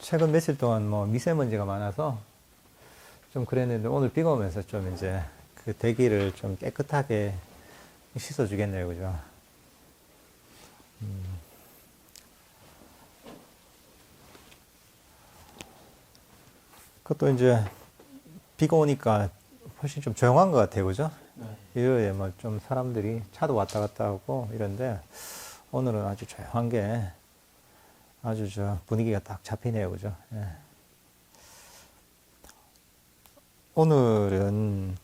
최근 며칠 동안 뭐 미세먼지가 많아서 좀 그랬는데 오늘 비가 오면서 좀 이제 그 대기를 좀 깨끗하게 씻어주겠네요, 그죠? 그것도 이제 비가 오니까 훨씬 좀 조용한 것 같아요, 그죠? 일요일에 뭐 좀 사람들이 차도 왔다 갔다 하고 이런데 오늘은 아주 조용한 게 아주 저 분위기가 딱 잡히네요, 그죠? 예. 오늘은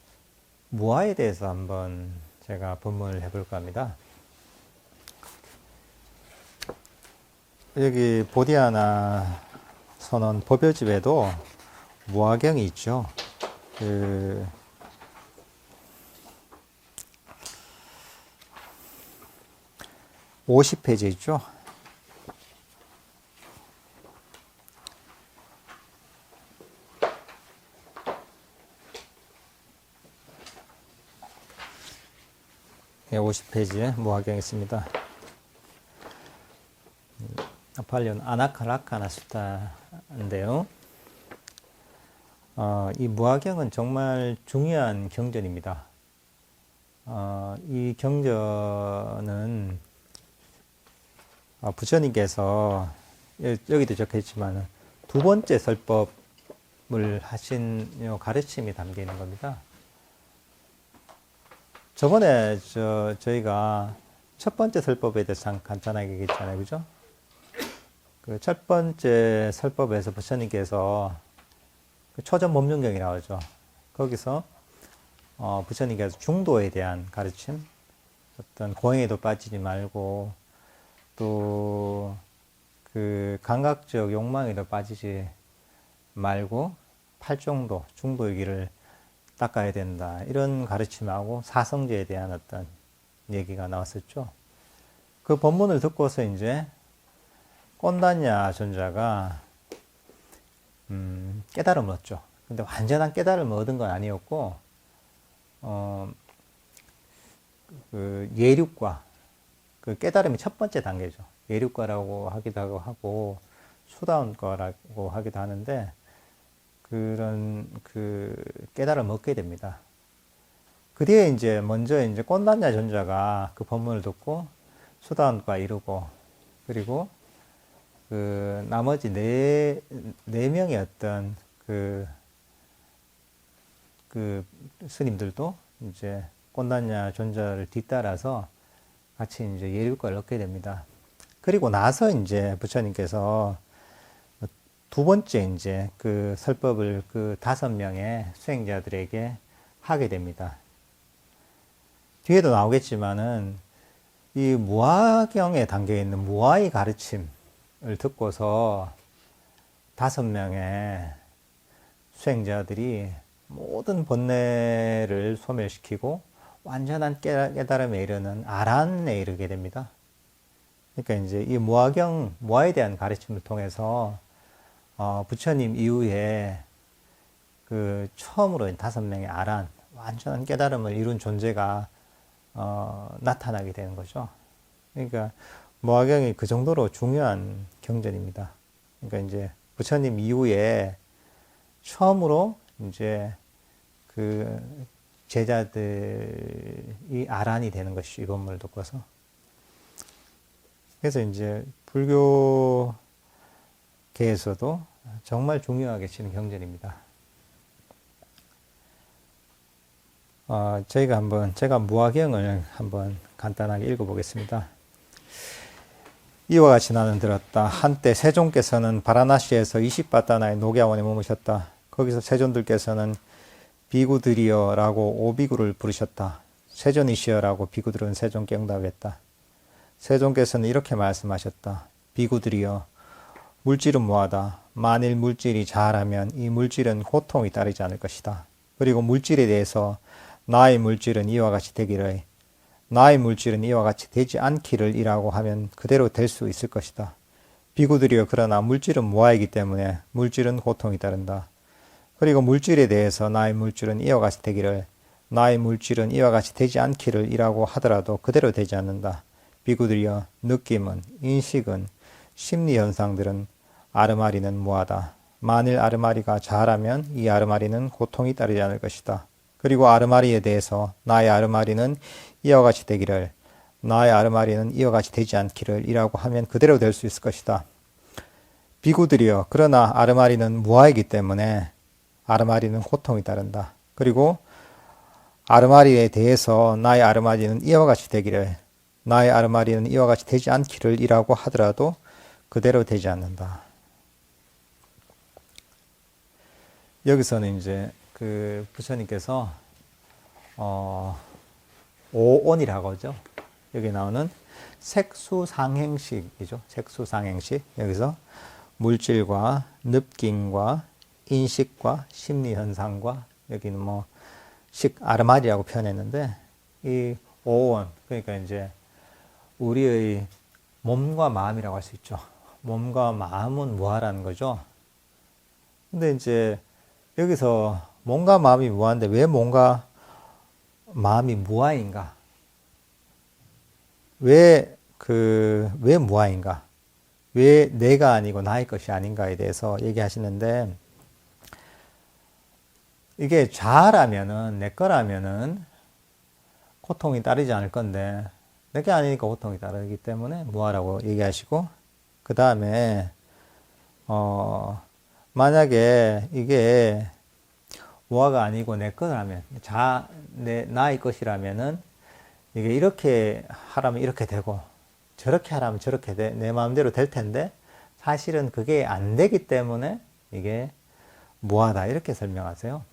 무아에 대해서 한번 제가 본문을 해볼까 합니다. 여기 보디아나 선원 법요집에도 무아경이 있죠. 그 50페이지 있죠. 네, 50페이지에 무아경이 있습니다. 아팔리온 아나카라카나 수타인데요. 이 무아경은 정말 중요한 경전입니다. 이 경전은 부처님께서 여기도 적혀있지만 두 번째 설법을 하신 가르침이 담겨 있는 겁니다. 저번에 저희가 첫 번째 설법에 대해서 간단하게 얘기했잖아요, 그죠? 그 첫 번째 설법에서 부처님께서 그 초전 법륜경이 나오죠. 거기서 부처님께서 중도에 대한 가르침, 어떤 공해에도 빠지지 말고 또 그 감각적 욕망에도 빠지지 말고 팔중도, 중도의 길을 닦아야 된다. 이런 가르침하고 사성제에 대한 어떤 얘기가 나왔었죠. 그 법문을 듣고서 이제 꼰단냐 존자가 깨달음을 얻죠. 근데 완전한 깨달음을 얻은 건 아니었고 그 예륙과 그 깨달음이 첫 번째 단계죠. 예륙과라고 하기도 하고 수다운과라고 하기도 하는데 그런 그 깨달음을 얻게 됩니다. 그 뒤에 이제 먼저 이제 꼰단냐 존자가 그 법문을 듣고 수다운과 이루고 그리고 그 나머지 네 명의 어떤 그 스님들도 이제 꼰단냐 존자를 뒤따라서 같이 이제 예륙과를 얻게 됩니다. 그리고 나서 이제 부처님께서 두 번째 이제 그 설법을 그 5명의 수행자들에게 하게 됩니다. 뒤에도 나오겠지만은 이 무아경에 담겨 있는 무아의 가르침을 듣고서 5명의 수행자들이 모든 번뇌를 소멸시키고 완전한 깨달음에 이르는 아란에 이르게 됩니다. 그러니까 이제 이 무아에 대한 가르침을 통해서 부처님 이후에 그 처음으로 5명의 아란, 완전한 깨달음을 이룬 존재가 나타나게 되는 거죠. 그러니까 무아경이 그 정도로 중요한 경전입니다. 그러니까 이제 부처님 이후에 처음으로 이제 그 제자들이 아란이 되는 것이 이 법문을 듣고서. 그래서 이제 불교계에서도 정말 중요하게 치는 경전입니다. 제가 무아경을 한번 간단하게 읽어보겠습니다. 이와 같이 나는 들었다. 한때 세존께서는 바라나시에서 20바다나의 녹야원에 머무셨다. 거기서 세존들께서는 비구들이여라고 오비구를 부르셨다. 세존이시여라고 비구들은 세존께 응답했다. 세존께서는 이렇게 말씀하셨다. 비구들이여, 물질은 뭐하다. 만일 물질이 자라면 이 물질은 고통이 따르지 않을 것이다. 그리고 물질에 대해서 나의 물질은 이와 같이 되기를, 나의 물질은 이와 같이 되지 않기를 이라고 하면 그대로 될 수 있을 것이다. 비구들이여, 그러나 물질은 무아이기 때문에 물질은 고통이 따른다. 그리고 물질에 대해서 나의 물질은 이와 같이 되기를, 나의 물질은 이와 같이 되지 않기를 이라고 하더라도 그대로 되지 않는다. 비구들이여, 느낌은, 인식은, 심리현상들은 아르마리는 무하다. 만일 아르마리가 자라면 이 아르마리는 고통이 따르지 않을 것이다. 그리고 아르마리에 대해서 나의 아르마리는 이와 같이 되기를, 나의 아르마리는 이와 같이 되지 않기를 이라고 하면 그대로 될 수 있을 것이다. 비구들이여, 그러나 아르마리는 무아이기 때문에 아르마리는 고통이 따른다. 그리고 아르마리에 대해서 나의 아르마리는 이와 같이 되기를, 나의 아르마리는 이와 같이 되지 않기를 이라고 하더라도 그대로 되지 않는다. 여기서는 이제 그 부처님께서 오온이라고 하죠. 여기 나오는 색수상행식이죠. 색수상행식. 여기서 물질과 느낌과 인식과 심리현상과 여기는 뭐 아르마리라고 표현했는데, 이 오온, 그러니까 이제 우리의 몸과 마음이라고 할 수 있죠. 몸과 마음은 무아라는 거죠. 근데 이제 여기서 몸과 마음이 무아인데 왜 몸과 마음이 무아인가? 왜 무아인가? 왜 내가 아니고 나의 것이 아닌가에 대해서 얘기하시는데, 이게 자아라면은, 내 거라면은 고통이 따르지 않을 건데, 내게 아니니까 고통이 따르기 때문에 무아라고 얘기하시고, 그 다음에, 만약에 이게 무아가 아니고 내 거라면, 나의 것이라면은, 이게 이렇게 하라면 이렇게 되고, 저렇게 하라면 저렇게 내 마음대로 될 텐데, 사실은 그게 안 되기 때문에 이게 무아다. 이렇게 설명하세요.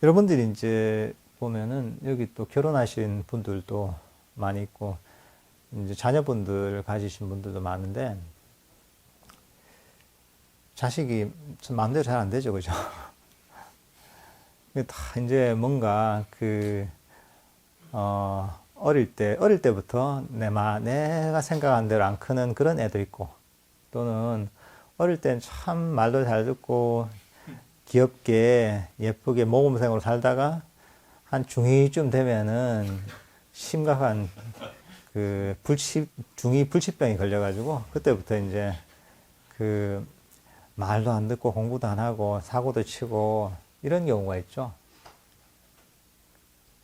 여러분들이 이제 보면은 여기 또 결혼하신 분들도 많이 있고, 이제 자녀분들 가지신 분들도 많은데, 자식이 마음대로 잘 안 되죠, 그죠? 다 이제 뭔가 어릴 때부터 내가 생각한 대로 안 크는 그런 애도 있고, 또는 어릴 땐 참 말도 잘 듣고 귀엽게 예쁘게 모범생으로 살다가 한 중2쯤 되면은 심각한 중2 불치병이 걸려가지고, 그때부터 이제 말도 안 듣고 공부도 안 하고 사고도 치고 이런 경우가 있죠.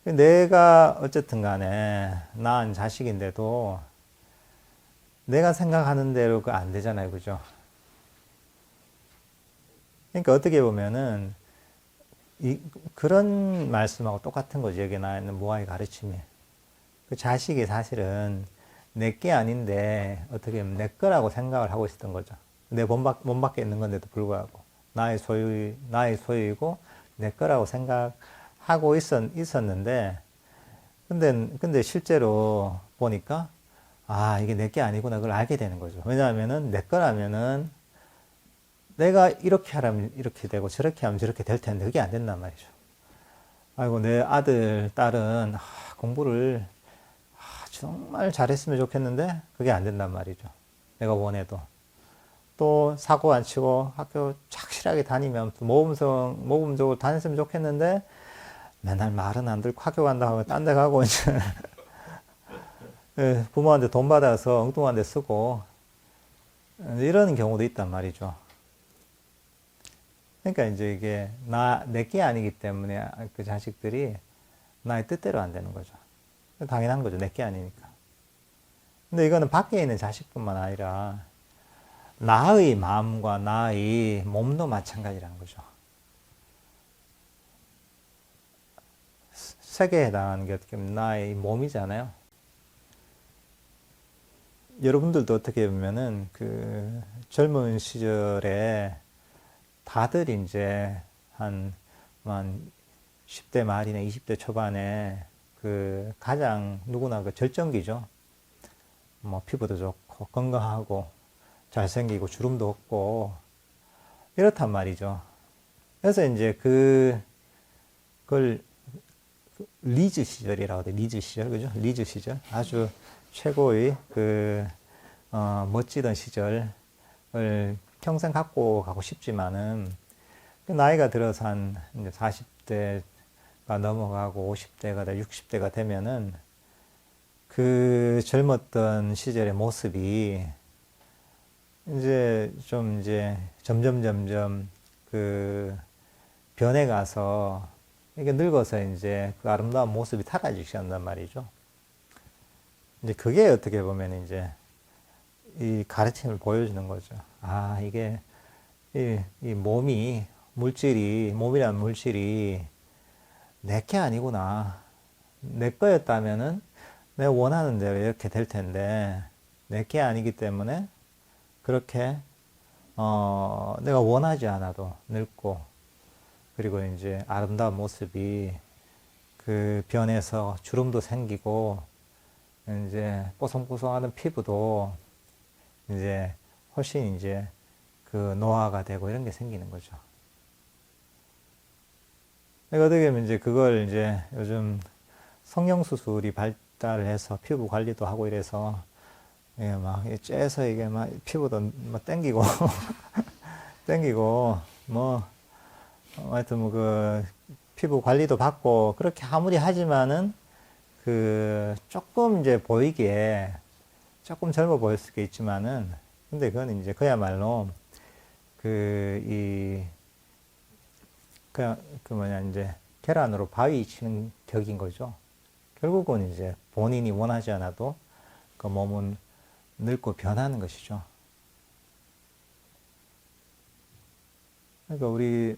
내가 어쨌든 간에 낳은 자식인데도 내가 생각하는 대로 안 되잖아요. 그죠? 그러니까 어떻게 보면은 그런 말씀하고 똑같은 거죠. 여기 나와 있는 무아의 가르침이. 그 자식이 사실은 내 게 아닌데 어떻게 보면 내 거라고 생각을 하고 있었던 거죠. 내 몸 밖에 있는 건데도 불구하고 나의 소유이고 내 거라고 생각하고 있었는데, 근데 실제로 보니까 이게 내 게 아니구나, 그걸 알게 되는 거죠. 왜냐하면은 내 거라면은 내가 이렇게 하라면 이렇게 되고 저렇게 하면 저렇게 될 텐데 그게 안 된단 말이죠. 아이고, 내 아들, 딸은 공부를 정말 잘했으면 좋겠는데 그게 안 된단 말이죠. 내가 원해도. 또 사고 안 치고 학교 착실하게 다니면 모범적으로 다녔으면 좋겠는데 맨날 말은 안 듣고 학교 간다 하고 딴 데 가고 이제 부모한테 돈 받아서 엉뚱한 데 쓰고 이런 경우도 있단 말이죠. 그러니까 이제 이게 내게 아니기 때문에 그 자식들이 나의 뜻대로 안 되는 거죠. 당연한 거죠. 내게 아니니까. 근데 이거는 밖에 있는 자식뿐만 아니라 나의 마음과 나의 몸도 마찬가지라는 거죠. 색에 해당하는 게 어떻게 보면 나의 몸이잖아요. 여러분들도 어떻게 보면은 젊은 시절에 다들 이제 한 10대 말이나 20대 초반에 가장 누구나 절정기죠. 뭐 피부도 좋고 건강하고 잘생기고 주름도 없고 이렇단 말이죠. 그래서 이제 그걸 리즈 시절이라고 해요. 리즈 시절, 그죠? 리즈 시절. 아주 최고의 멋지던 시절을 평생 갖고 가고 싶지만은, 나이가 들어서 한 이제 40대가 넘어가고 50대가 60대가 되면은 그 젊었던 시절의 모습이 이제 좀 이제 점점 그 변해가서 이게 늙어서 이제 그 아름다운 모습이 사라지기 시작한단 말이죠. 이제 그게 어떻게 보면 이제 이 가르침을 보여주는 거죠. 아, 이게 이 몸이 몸이란 물질이 내게 아니구나. 내 거였다면은 내가 원하는 대로 이렇게 될 텐데 내게 아니기 때문에 그렇게 내가 원하지 않아도 늙고 그리고 이제 아름다운 모습이 그 변해서 주름도 생기고 이제 뽀송뽀송하는 피부도 이제 훨씬 이제 그 노화가 되고 이런 게 생기는 거죠. 그러니까 어떻게 보면 이제 그걸 이제 요즘 성형수술이 발달을 해서 피부 관리도 하고 이래서 이게 막 째서 이게 막 피부도 막 땡기고 땡기고 뭐 하여튼 뭐 그 피부 관리도 받고 그렇게 아무리 하지만은 그 조금 이제 보이기에 조금 젊어 보일 수가 있지만은 근데 그건 이제 그야말로 그 뭐냐 이제 계란으로 바위 치는 격인 거죠. 결국은 이제 본인이 원하지 않아도 그 몸은 늙고 변하는 것이죠. 그러니까 우리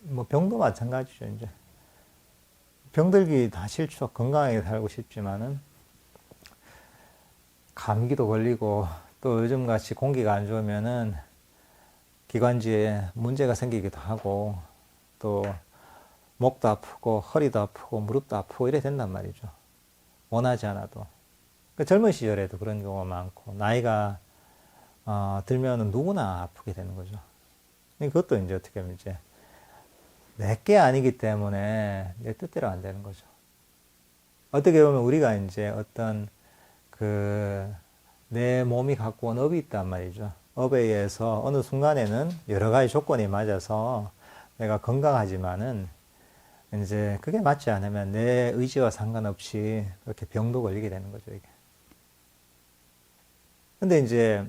뭐 병도 마찬가지죠. 이제 병들기 다 싫죠. 건강하게 살고 싶지만은 감기도 걸리고 또 요즘같이 공기가 안 좋으면은 기관지에 문제가 생기기도 하고 또 목도 아프고 허리도 아프고 무릎도 아프고 이래 된단 말이죠. 원하지 않아도. 그 젊은 시절에도 그런 경우가 많고 나이가 들면은 누구나 아프게 되는 거죠. 그것도 이제 어떻게 보면 이제 내게 아니기 때문에 내 뜻대로 안 되는 거죠. 어떻게 보면 우리가 이제 어떤 내 몸이 갖고 온 업이 있단 말이죠. 업에 의해서 어느 순간에는 여러 가지 조건이 맞아서 내가 건강하지만은 이제 그게 맞지 않으면 내 의지와 상관없이 그렇게 병도 걸리게 되는 거죠, 이게. 근데 이제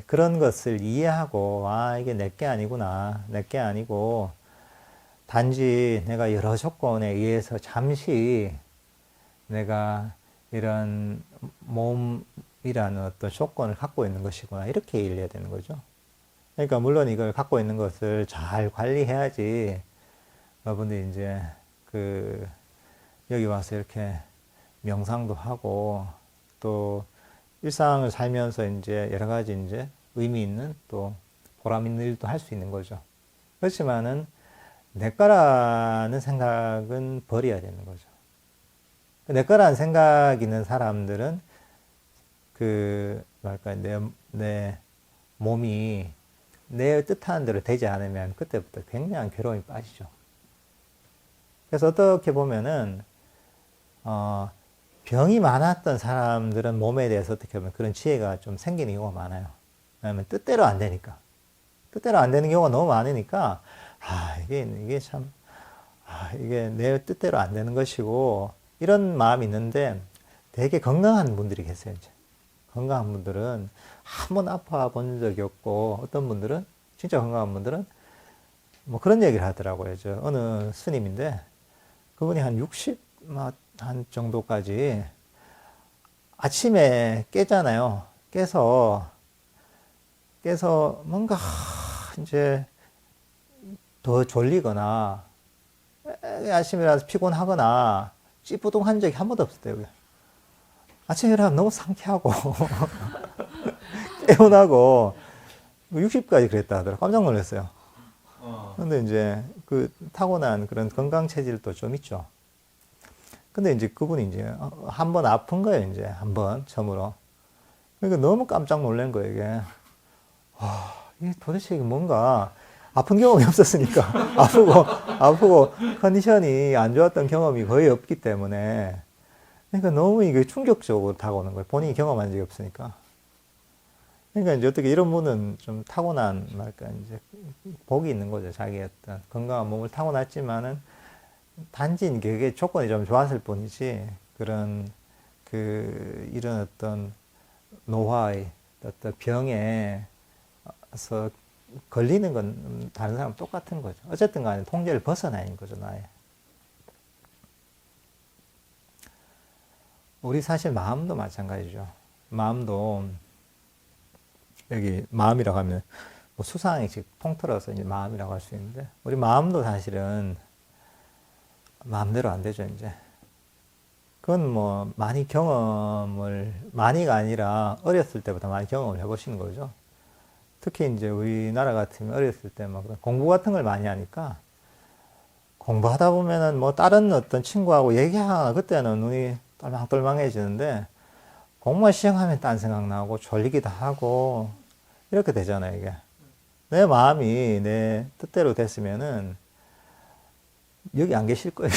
그런 것을 이해하고, 아, 이게 내게 아니구나. 내게 아니고, 단지 내가 여러 조건에 의해서 잠시 내가 이런 몸이라는 어떤 조건을 갖고 있는 것이구나. 이렇게 이해해야 되는 거죠. 그러니까 물론 이걸 갖고 있는 것을 잘 관리해야지 여러분들이 이제 여기 와서 이렇게 명상도 하고 또 일상을 살면서 이제 여러 가지 이제 의미 있는 또 보람 있는 일도 할 수 있는 거죠. 그렇지만은 내 거라는 생각은 버려야 되는 거죠. 내 거라는 생각 있는 사람들은 내 몸이 내 뜻하는 대로 되지 않으면 그때부터 굉장한 괴로움이 빠지죠. 그래서 어떻게 보면은, 병이 많았던 사람들은 몸에 대해서 어떻게 보면 그런 지혜가 좀 생기는 경우가 많아요. 왜냐하면 뜻대로 안 되니까. 뜻대로 안 되는 경우가 너무 많으니까, 이게 참, 이게 내 뜻대로 안 되는 것이고, 이런 마음이 있는데, 되게 건강한 분들이 계세요, 이제. 건강한 분들은 한 번 아파 본 적이 없고, 어떤 분들은, 진짜 건강한 분들은, 뭐 그런 얘기를 하더라고요. 어느 스님인데, 그분이 한 60, 한 정도까지 아침에 깨잖아요. 깨서 뭔가 이제 더 졸리거나 아침이라서 피곤하거나 찌뿌둥한 적이 한 번도 없었대요. 아침에 일어나면 너무 상쾌하고 개운하고 60까지 그랬다 하더라고요. 깜짝 놀랐어요. 근데 이제 타고난 그런 건강 체질도 좀 있죠. 근데 이제 그분이 이제 한 번 아픈 거예요, 이제. 한 번, 처음으로. 그러니까 너무 깜짝 놀란 거예요, 이게. 이게 도대체 이게 뭔가, 아픈 경험이 없었으니까. 아프고, 컨디션이 안 좋았던 경험이 거의 없기 때문에. 그러니까 너무 이게 충격적으로 다가오는 거예요. 본인이 경험한 적이 없으니까. 그러니까 이제 어떻게 이런 분은 좀 타고난, 이제 복이 있는 거죠. 자기의 어떤 건강한 몸을 타고났지만은, 단지 그게 조건이 좀 좋았을 뿐이지, 그런 이런 어떤 노화의 어떤 병에서 걸리는 건 다른 사람 똑같은 거죠. 어쨌든 간에 통제를 벗어나는 거죠, 나의. 우리 사실 마음도 마찬가지죠. 마음도, 여기 마음이라고 하면, 뭐 수상하게 통틀어서 이제 마음이라고 할 수 있는데, 우리 마음도 사실은 마음대로 안 되죠, 이제. 그건 뭐, 많이가 아니라 어렸을 때부터 많이 경험을 해보시는 거죠. 특히 이제 우리나라 같으면 어렸을 때 막 공부 같은 걸 많이 하니까, 공부하다 보면은 뭐 다른 어떤 친구하고 얘기하거나 그때는 눈이 똘망똘망해지는데, 공무원 시험하면 딴 생각 나고 졸리기도 하고, 이렇게 되잖아요, 이게. 내 마음이 내 뜻대로 됐으면은, 여기 안 계실 거예요,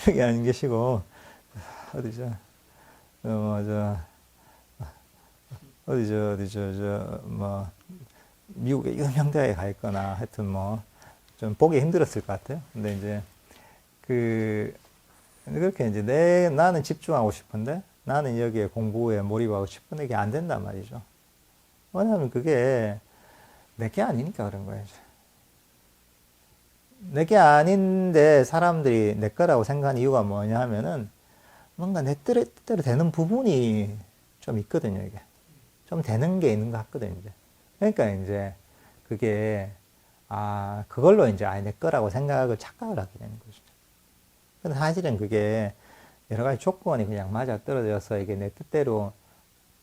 여기 안 계시고, 어디죠? 뭐, 미국의 유명대학에 가 있거나, 하여튼 뭐, 좀 보기 힘들었을 것 같아요. 근데 이제, 그렇게 이제 나는 집중하고 싶은데, 나는 여기에 공부에 몰입하고 싶은데, 이게 안 된단 말이죠. 왜냐하면 그게 내게 아니니까 그런 거예요. 내게 아닌데 사람들이 내 거라고 생각하는 이유가 뭐냐 하면은, 뭔가 내 뜻대로 되는 부분이 좀 있거든요, 이게. 좀 되는 게 있는 것 같거든요, 이제. 그러니까 이제, 그게, 그걸로 이제, 내 거라고 착각을 하게 되는 거죠. 근데 사실은 그게 여러 가지 조건이 그냥 맞아 떨어져서 이게 내 뜻대로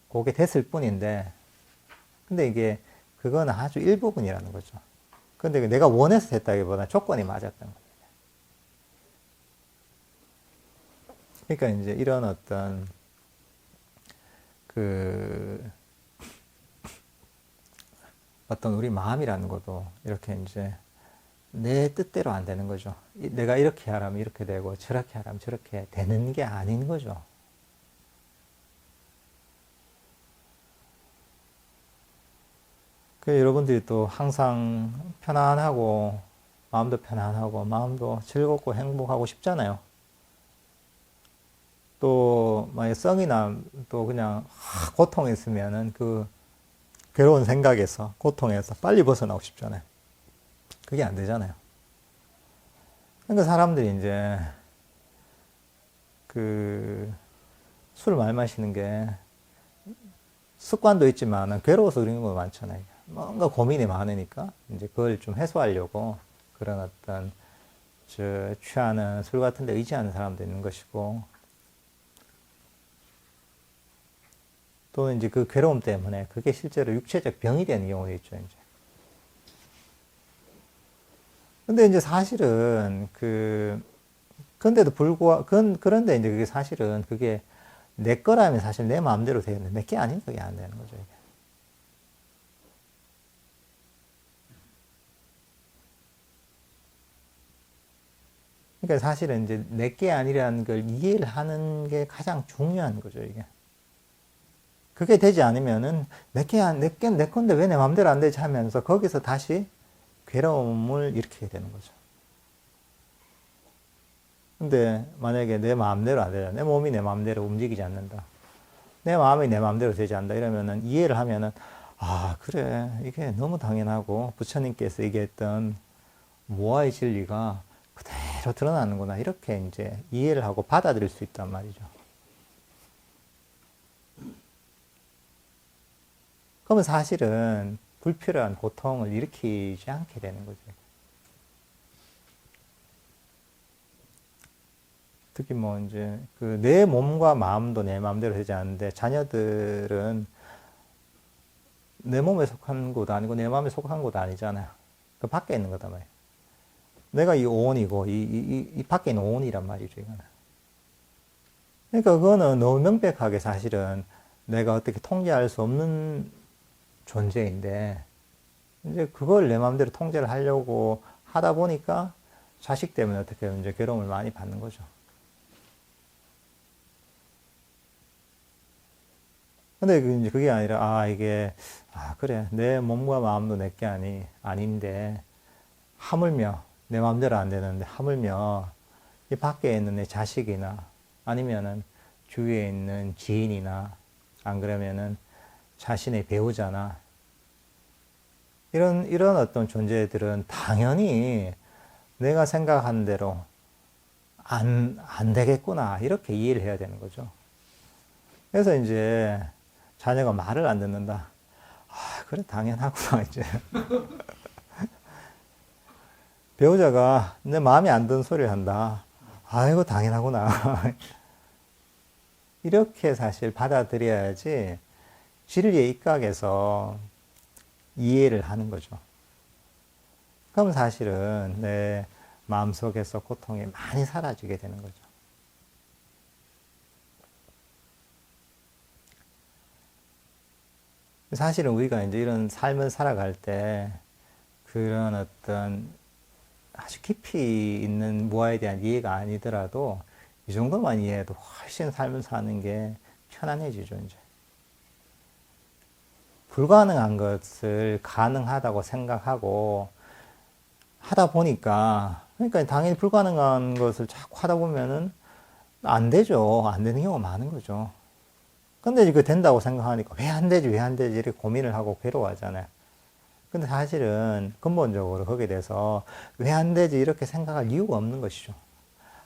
그게 됐을 뿐인데, 근데 이게, 그거는 아주 일부분이라는 거죠. 근데 내가 원해서 됐다기보다 조건이 맞았던 거예요. 그러니까 이제 이런 어떤 우리 마음이라는 것도 이렇게 이제 내 뜻대로 안 되는 거죠. 내가 이렇게 하라면 이렇게 되고 저렇게 하라면 저렇게 되는 게 아닌 거죠. 여러분들이 또 항상 편안하고 마음도 편안하고 마음도 즐겁고 행복하고 싶잖아요. 또 만약 성이나 또 그냥 고통이 있으면은 그 괴로운 생각에서 고통에서 빨리 벗어나고 싶잖아요. 그게 안 되잖아요. 그러니까 사람들이 이제 술을 많이 마시는 게 습관도 있지만 괴로워서 그러는 거 많잖아요. 뭔가 고민이 많으니까 이제 그걸 좀 해소하려고 그런 어떤 취하는 술 같은 데 의지하는 사람도 있는 것이고, 또는 이제 그 괴로움 때문에 그게 실제로 육체적 병이 되는 경우도 있죠, 이제. 근데 이제 사실은 그런데도 그런데 이제 그게 사실은 그게 내 거라면 사실 내 마음대로 되는데 내 게 아닌 그게 안 되는 거죠, 이게. 그러니까 사실은 이제 내 게 아니라는 걸 이해를 하는 게 가장 중요한 거죠, 이게. 그게 되지 않으면은 내 건데 왜 내 마음대로 안 되지 하면서 거기서 다시 괴로움을 일으키게 되는 거죠. 근데 만약에 내 마음대로 안 되잖아. 내 몸이 내 마음대로 움직이지 않는다. 내 마음이 내 마음대로 되지 않는다. 이러면은 이해를 하면은, 그래. 이게 너무 당연하고 부처님께서 얘기했던 무아의 진리가 그대로 드러나는구나. 이렇게 이제 이해를 하고 받아들일 수 있단 말이죠. 그러면 사실은 불필요한 고통을 일으키지 않게 되는 거죠. 특히 뭐 이제 내 몸과 마음도 내 마음대로 되지 않는데 자녀들은 내 몸에 속한 것도 아니고 내 마음에 속한 것도 아니잖아요. 그 밖에 있는 거다 말이에요. 내가 이 오온이고 이 밖에 있는 오온이란 말이죠, 이거는. 그러니까 그거는 너무 명백하게 사실은 내가 어떻게 통제할 수 없는 존재인데, 이제 그걸 내 마음대로 통제를 하려고 하다 보니까 자식 때문에 어떻게 이제 괴로움을 많이 받는 거죠. 근데 이제 그게 아니라, 그래. 내 몸과 마음도 내게 아닌데, 하물며, 내 마음대로 안 되는데, 하물며, 이 밖에 있는 내 자식이나 아니면은 주위에 있는 지인이나 안 그러면은 자신의 배우자나 이런 어떤 존재들은 당연히 내가 생각하는 대로 안 되겠구나. 이렇게 이해를 해야 되는 거죠. 그래서 이제 자녀가 말을 안 듣는다. 아, 그래, 당연하구나, 이제. 배우자가 내 마음에 안 드는 소리를 한다. 아이고, 당연하구나. 이렇게 사실 받아들여야지 진리에 입각해서 이해를 하는 거죠. 그럼 사실은 내 마음속에서 고통이 많이 사라지게 되는 거죠. 사실은 우리가 이제 이런 삶을 살아갈 때 그런 어떤 아주 깊이 있는 무아에 대한 이해가 아니더라도 이 정도만 이해해도 훨씬 삶을 사는 게 편안해지죠, 이제. 불가능한 것을 가능하다고 생각하고 하다 보니까, 그러니까 당연히 불가능한 것을 자꾸 하다 보면은 안 되죠. 안 되는 경우가 많은 거죠. 근데 이거 된다고 생각하니까 왜 안 되지, 왜 안 되지, 이렇게 고민을 하고 괴로워하잖아요. 근데 사실은 근본적으로 거기에 대해서 왜 안 되지, 이렇게 생각할 이유가 없는 것이죠.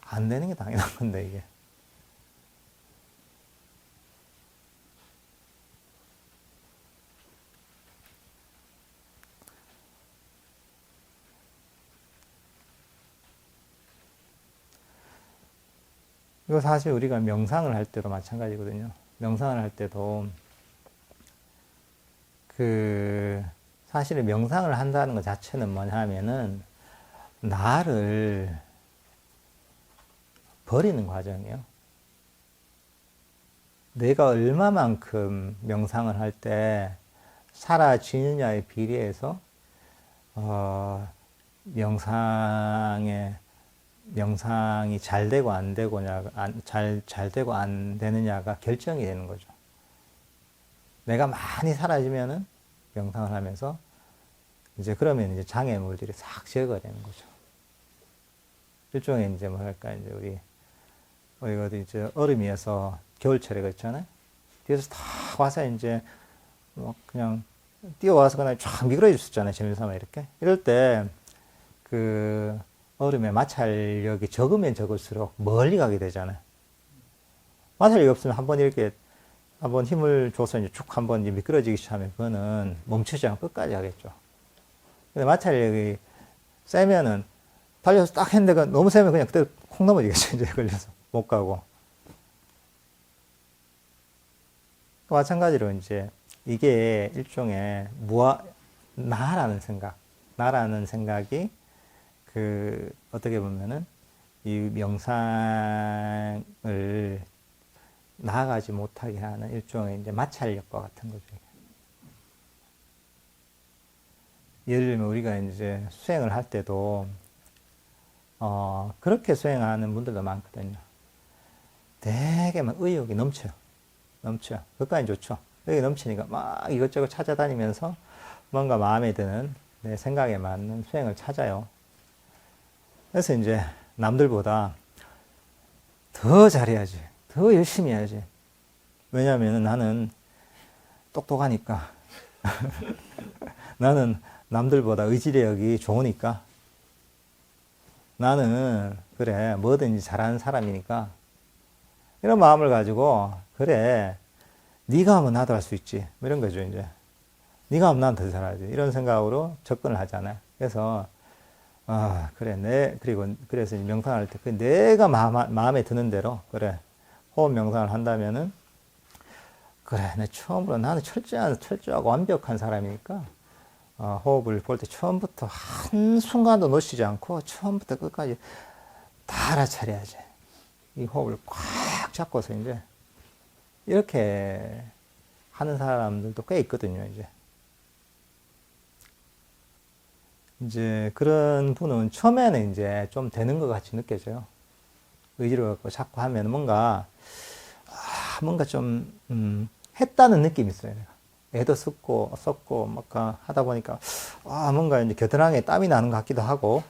안 되는 게 당연한 건데, 이게. 이거 사실 우리가 명상을 할 때도 마찬가지거든요. 명상을 할 때도 사실은 명상을 한다는 것 자체는 뭐냐 하면은 나를 버리는 과정이에요. 내가 얼마만큼 명상을 할 때 사라지느냐에 비례해서 명상이 잘 되고 안 되고냐, 잘 되고 안 되느냐가 결정이 되는 거죠. 내가 많이 사라지면은 명상을 하면서 이제 그러면 이제 장애물들이 싹 제거되는 거죠. 일종의 이제 뭐랄까, 이제 우리 어디 이제 얼음위에서 겨울철에 그렇잖아요. 뒤에서 다 와서 이제 뭐 그냥 뛰어와서 그냥 쫙 미끄러질 수 있잖아요. 재미삼아 이렇게. 이럴 때 그 얼음의 마찰력이 적으면 적을수록 멀리 가게 되잖아요. 마찰력이 없으면 한번 이렇게 한번 힘을 줘서 이제 쭉 한번 이제 미끄러지기 시작하면 그거는 멈추지 않고 끝까지 하겠죠. 근데 마찰력이 세면은 달려서 딱 했는데 너무 세면 그냥 그때 콩 넘어지겠죠. 이제 걸려서 못 가고. 마찬가지로 이제 이게 일종의 나라는 생각이 어떻게 보면은 이 명상을 나아가지 못하게 하는 일종의 이제 마찰력과 같은 거죠. 예를 들면 우리가 이제 수행을 할 때도 그렇게 수행하는 분들도 많거든요. 되게 막 의욕이 넘쳐요. 그것까지 좋죠. 의욕이 넘치니까 막 이것저것 찾아다니면서 뭔가 마음에 드는 내 생각에 맞는 수행을 찾아요. 그래서 이제 남들보다 더 잘해야지. 더 열심히 해야지. 왜냐하면 나는 똑똑하니까. 나는 남들보다 의지력이 좋으니까. 나는 그래 뭐든지 잘하는 사람이니까. 이런 마음을 가지고 그래 네가 하면 나도 할 수 있지. 이런 거죠 이제. 네가 하면 난 더 잘하지. 이런 생각으로 접근을 하잖아요. 그래서 그래 그래서 명상할 때 내가 마음에 드는 대로 그래 호흡 명상을 한다면은 그래 내 처음으로 나는 철저하고 완벽한 사람이니까 호흡을 볼 때 처음부터 한순간도 놓치지 않고 처음부터 끝까지 다 알아차려야지. 이 호흡을 꽉 잡고서 이제 이렇게 하는 사람들도 꽤 있거든요. 이제 그런 분은 처음에는 이제 좀 되는 것 같이 느껴져요. 의지를 갖고 자꾸 하면 뭔가 좀 했다는 느낌이 있어요. 내가. 애도 썼고 막 하다 보니까 뭔가 이제 겨드랑이에 땀이 나는 것 같기도 하고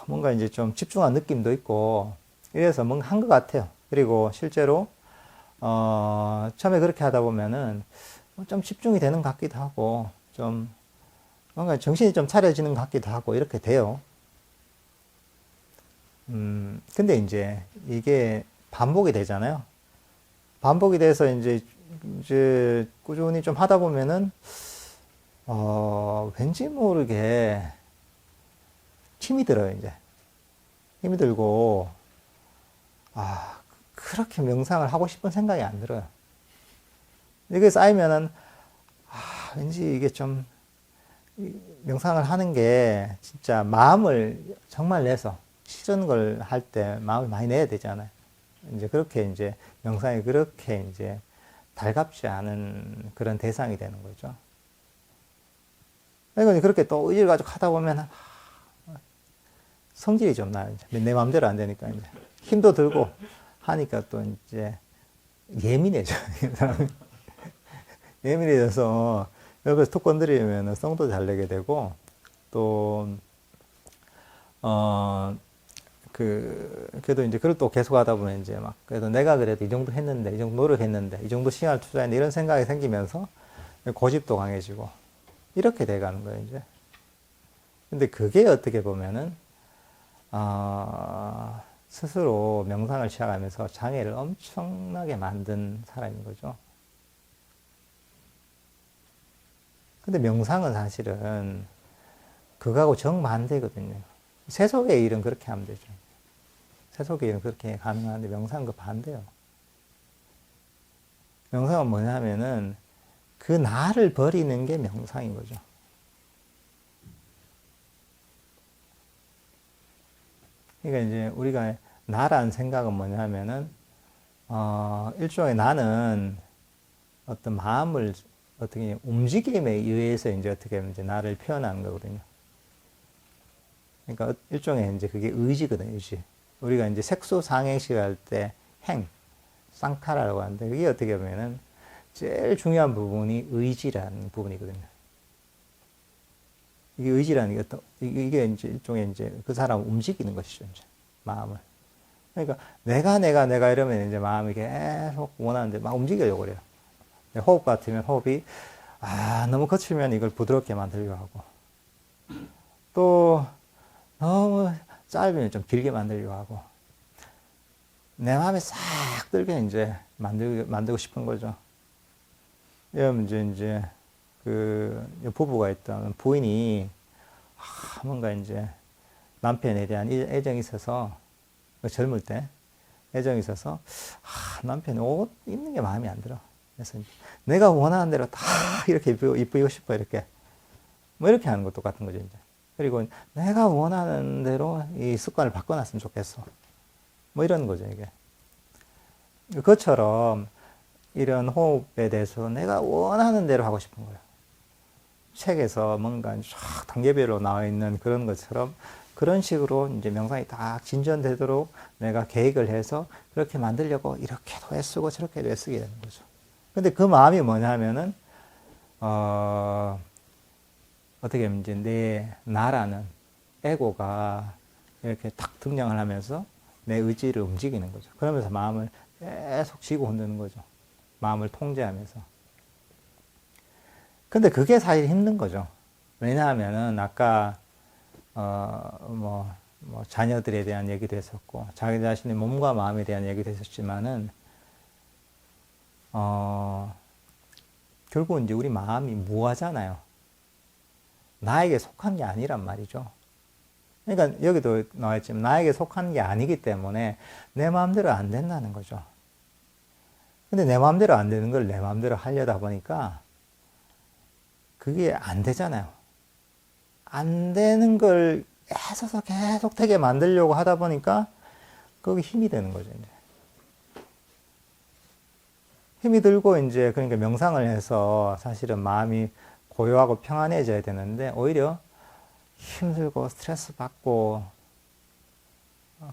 뭔가 이제 좀 집중한 느낌도 있고, 이래서 뭔가 한 것 같아요. 그리고 실제로, 처음에 그렇게 하다 보면은 좀 집중이 되는 것 같기도 하고, 좀 뭔가 정신이 좀 차려지는 것 같기도 하고, 이렇게 돼요. 근데 이제 이게 반복이 되잖아요. 반복이 돼서 이제 꾸준히 좀 하다 보면은, 왠지 모르게 힘이 들어요, 이제. 힘이 들고, 그렇게 명상을 하고 싶은 생각이 안 들어요. 이게 쌓이면은, 왠지 이게 좀, 명상을 하는 게 진짜 마음을 정말 내서 싫은 걸 할 때 마음을 많이 내야 되잖아요. 이제 그렇게 이제 명상이 그렇게 이제 달갑지 않은 그런 대상이 되는 거죠. 그러니까 그렇게 또 의지를 가지고 하다 보면 성질이 좀 나요. 이제 내 마음대로 안 되니까 이제 힘도 들고 하니까 또 이제 예민해져. 예민해져서 옆에서 툭 건드리면 성도 잘 내게 되고 또 그래도 이제 그걸 또 계속 하다 보면 이제 막 그래도 내가 그래도 이 정도 했는데 이 정도 노력했는데 이 정도 시간을 투자했는데 이런 생각이 생기면서 고집도 강해지고 이렇게 돼가는 거예요 이제. 근데 그게 어떻게 보면은 스스로 명상을 시작하면서 장애를 엄청나게 만든 사람인 거죠. 근데 명상은 사실은 그거하고 정반대거든요. 세속의 일은 그렇게 하면 되죠. 세속의 일은 그렇게 가능한데 명상은 그 반대요. 명상은 뭐냐면은 그 나를 버리는 게 명상인 거죠. 그러니까 이제 우리가 나라는 생각은 뭐냐면은 일종의 나는 어떤 마음을 어떻게 움직임에 의해서 이제 어떻게 하면 이제 나를 표현하는 거거든요. 그러니까 일종의 이제 그게 의지거든요, 의지. 우리가 이제 색소상행식 할 때 쌍카라라고 하는데 그게 어떻게 보면은 제일 중요한 부분이 의지라는 부분이거든요. 이게 의지라는 게 이게 이제 일종의 이제 그 사람을 움직이는 것이죠, 이제. 마음을. 그러니까 내가 이러면 이제 마음이 계속 원하는데 막 움직이려고 그래요. 호흡 같으면 호흡이 너무 거칠면 이걸 부드럽게 만들려고 하고 또 너무 짧으면 좀 길게 만들려고 하고 내 마음에 싹 들게 이제 만들고 싶은 거죠. 여러분 이제 그 부부가 있던 부인이 뭔가 이제 남편에 대한 애정이 있어서 젊을 때 애정이 있어서 남편이 옷 입는 게 마음에 안 들어. 그래서 내가 원하는 대로 다 이렇게 입고 싶어 이렇게 뭐 이렇게 하는 것도 똑같은 거죠 이제. 그리고 내가 원하는 대로 이 습관을 바꿔놨으면 좋겠어. 뭐 이런 거죠 이게. 그것처럼 이런 호흡에 대해서 내가 원하는 대로 하고 싶은 거예요. 책에서 뭔가 쫙 단계별로 나와 있는 그런 것처럼 그런 식으로 이제 명상이 딱 진전되도록 내가 계획을 해서 그렇게 만들려고 이렇게도 애쓰고 저렇게도 애쓰게 되는 거죠. 근데 그 마음이 뭐냐 하면은, 어떻게 하면 이제 내 나라는 에고가 이렇게 탁 등장을 하면서 내 의지를 움직이는 거죠. 그러면서 마음을 계속 쥐고 흔드는 거죠. 마음을 통제하면서. 근데 그게 사실 힘든 거죠. 왜냐하면은 아까, 자녀들에 대한 얘기도 했었고, 자기 자신의 몸과 마음에 대한 얘기도 했었지만은, 결국 이제 우리 마음이 무하잖아요. 나에게 속한 게 아니란 말이죠. 그러니까 여기도 나와있지만 나에게 속한 게 아니기 때문에 내 마음대로 안 된다는 거죠. 근데 내 마음대로 안 되는 걸 내 마음대로 하려다 보니까 그게 안 되잖아요. 안 되는 걸 애써서 계속 되게 만들려고 하다 보니까 거기 힘이 되는 거죠, 이제. 힘이 들고 이제 그러니까 명상을 해서 사실은 마음이 고요하고 평안해져야 되는데 오히려 힘들고 스트레스 받고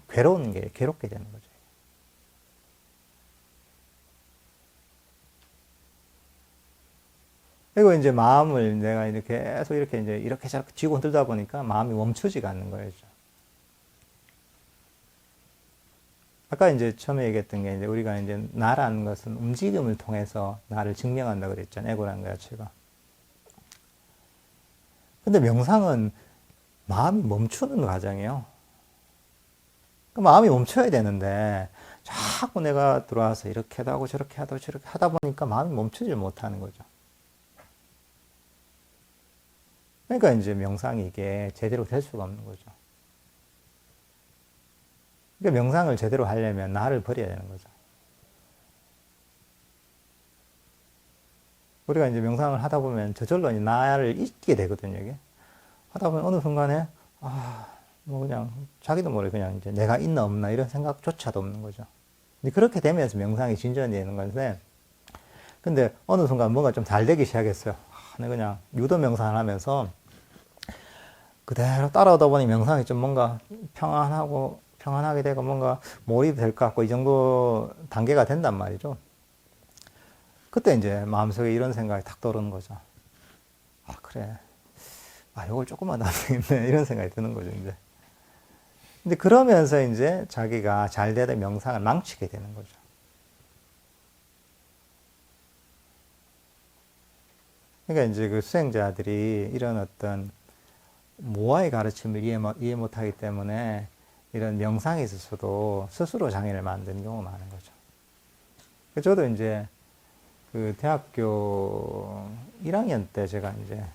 괴롭게 되는 거죠. 그리고 이제 마음을 내가 이렇게 계속 이렇게 이제 이렇게 저렇게 쥐고 흔들다 보니까 마음이 멈추지가 않는 거예요. 아까 이제 처음에 얘기했던 게 이제 우리가 이제 나라는 것은 움직임을 통해서 나를 증명한다 그랬잖아요. 에고라는 것 자체가. 근데 명상은 마음이 멈추는 과정이에요. 그 마음이 멈춰야 되는데 자꾸 내가 들어와서 이렇게도 하고 저렇게 하고 저렇게 하다 보니까 마음이 멈추질 못하는 거죠. 그러니까 이제 명상이 이게 제대로 될 수가 없는 거죠. 그러니까 명상을 제대로 하려면 나를 버려야 되는 거죠. 우리가 이제 명상을 하다 보면 저절로 나를 잊게 되거든요, 이게. 하다 보면 어느 순간에, 뭐 그냥 자기도 모르게 그냥 이제 내가 있나 없나 이런 생각조차도 없는 거죠. 근데 그렇게 되면서 명상이 진전이 되는 건데, 근데 어느 순간 뭔가 좀 잘 되기 시작했어요. 내가 그냥 유도 명상을 하면서 그대로 따라오다 보니 명상이 좀 뭔가 평안하게 되고 뭔가 몰입이 될 것 같고 이 정도 단계가 된단 말이죠. 그때 이제 마음속에 이런 생각이 탁 떠오르는 거죠. 그래. 이걸 조금만 더 하면 되겠네. 이런 생각이 드는 거죠, 이제. 근데 그러면서 이제 자기가 잘 되던 명상을 망치게 되는 거죠. 그러니까 이제 그 수행자들이 이런 어떤 모아의 가르침을 이해 못하기 때문에 이런 명상에 있어서도 스스로 장애를 만드는 경우가 많은 거죠. 저도 이제 그 대학교 1학년 때 제가 이제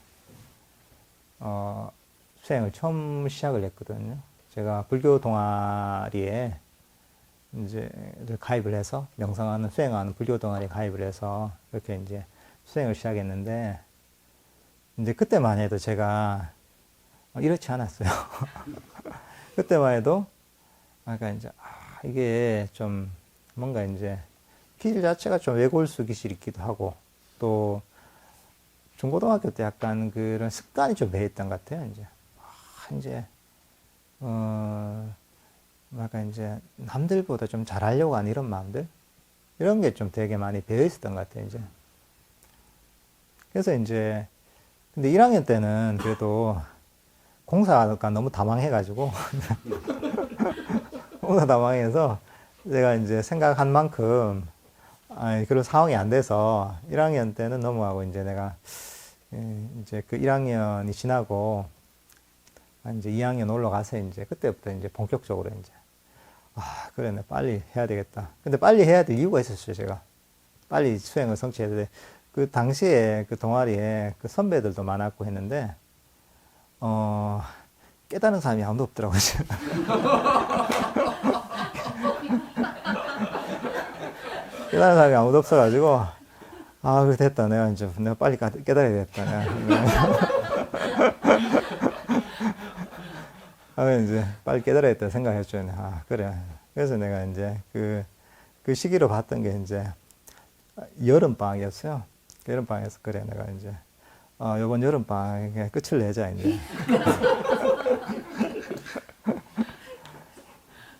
수행을 처음 시작을 했거든요. 제가 불교 동아리에 이제 가입을 해서 명상하는 수행하는 불교 동아리에 가입을 해서 이렇게 이제 수행을 시작했는데 이제 그때만 해도 제가 이렇지 않았어요. 그때만 해도 그러니까 이제 이게 좀 뭔가 이제 기질 자체가 좀 외골수 기질이기도 하고 또 중고등학교 때 약간 그런 습관이 좀 배했던 것 같아요. 이제 약간 이제 남들보다 좀 잘하려고 하는 이런 마음들 이런 게 좀 되게 많이 배어 있었던 것 같아요. 이제 그래서 이제 근데 1학년 때는 그래도 공사가 너무 다망해가지고 공사 다망해서 제가 이제 생각한 만큼 그런 상황이 안 돼서 1학년 때는 넘어가고 이제 내가 이제 그 1학년이 지나고 이제 2학년 올라가서 이제 그때부터 이제 본격적으로 이제 그래 나 빨리 해야 되겠다. 근데 빨리 해야 될 이유가 있었어요. 제가 빨리 수행을 성취해야 돼. 그 당시에 그 동아리에 그 선배들도 많았고 했는데 깨달은 사람이 아무도 없더라고요. 깨달은 사람이 아무도 없어가지고 그래 됐다. 내가 빨리 깨달아야겠다. 이제 빨리 깨달아야겠다 생각했죠. 그래. 그래서 내가 이제 그 시기로 봤던 게 이제 여름방학이었어요. 여름방학에서 그래 내가 이제 이번 여름방학에 끝을 내자 이제.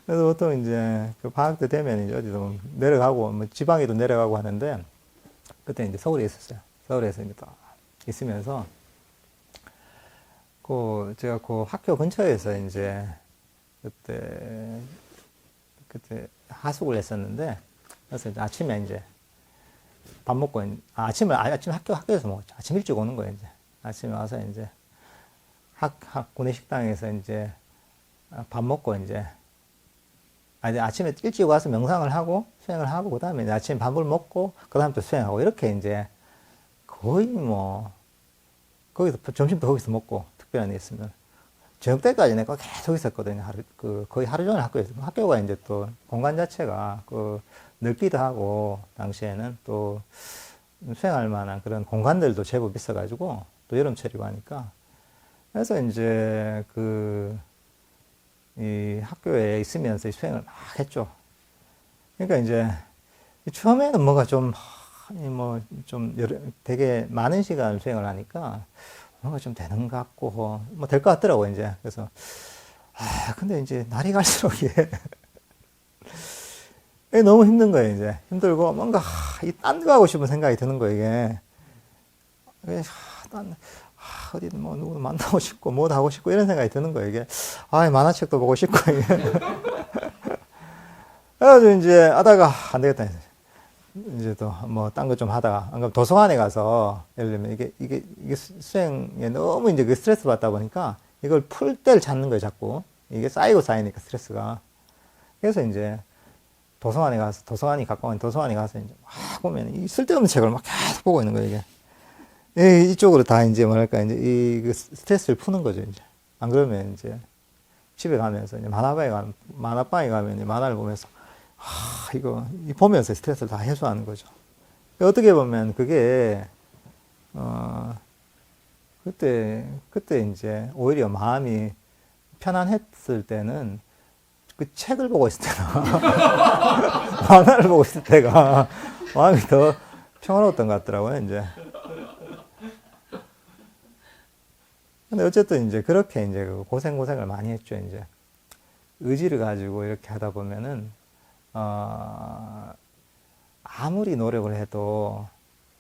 그래서 보통 이제 그 방학 때 되면 이제 어디도 내려가고 뭐 지방에도 내려가고 하는데 그때 이제 서울에 있었어요. 서울에서 이제 또 있으면서 제가 그 학교 근처에서 이제 그때 하숙을 했었는데 그래서 이제 아침에 이제 밥 먹고 아침 학교에서 먹었죠. 아침 일찍 오는 거예요. 이제 아침에 와서 이제 구내 식당에서 이제 밥 먹고 이제 아침에 일찍 와서 명상을 하고 수행을 하고 그다음에 이제 아침에 밥을 먹고 그다음 또 수행하고 이렇게 이제 거의 뭐 거기서 점심도 거기서 먹고 특별한 일 있으면 저녁 때까지 내가 계속 있었거든요. 거의 하루 종일 학교에서. 학교가 이제 또 공간 자체가 넓기도 하고, 당시에는 또 수행할 만한 그런 공간들도 제법 있어가지고, 또 여름철이고 하니까. 그래서 이제 이 학교에 있으면서 수행을 막 했죠. 그러니까 이제 처음에는 뭔가 되게 많은 시간 수행을 하니까, 뭔가 좀 되는 것 같고, 뭐 될 것 같더라고요, 이제. 그래서, 근데 이제 날이 갈수록 이게 너무 힘든 거예요, 이제. 힘들고, 뭔가, 딴 거 하고 싶은 생각이 드는 거예요, 이게. 어디 뭐 누구 만나고 싶고, 뭐도 하고 싶고, 이런 생각이 드는 거예요, 이게. 만화책도 보고 싶고, 이게. 그래가지고 이제 하다가 안 되겠다. 이제 또 뭐 딴 거 좀 하다가 안 그러면 도서관에 가서 예를 들면 이게 수행에 너무 이제 그 스트레스 받다 보니까 이걸 풀 때를 찾는 거예요, 자꾸. 이게 쌓이고 쌓이니까 스트레스가. 그래서 이제 도서관이 가까운 도서관에 가서 이제 막 보면 이 쓸데없는 책을 막 계속 보고 있는 거예요, 이게. 이쪽으로 다 이제 뭐랄까, 이제 그 스트레스를 푸는 거죠, 이제. 안 그러면 이제 집에 가면서 이제 만화방에 가면 이제 만화를 보면서 이거 보면서 스트레스를 다 해소하는 거죠. 어떻게 보면 그게 그때 이제 오히려 마음이 편안했을 때는 그 책을 보고 있을 때나 만화를 보고 있을 때가 마음이 더 평화로웠던 것 같더라고요, 이제. 근데 어쨌든 이제 그렇게 이제 고생을 많이 했죠, 이제. 의지를 가지고 이렇게 하다 보면은 아무리 노력을 해도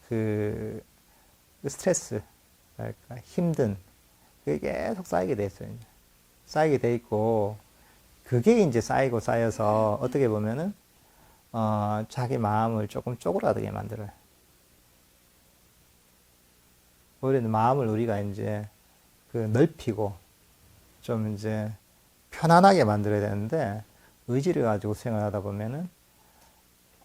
그 스트레스, 그러니까 힘든 그게 계속 쌓이게 돼 있어요. 이제. 쌓이게 돼 있고 그게 이제 쌓이고 쌓여서 어떻게 보면은 자기 마음을 조금 쪼그라들게 만들어요. 오히려 마음을 우리가 이제 그 넓히고 좀 이제 편안하게 만들어야 되는데 의지를 가지고 수행을 하다 보면은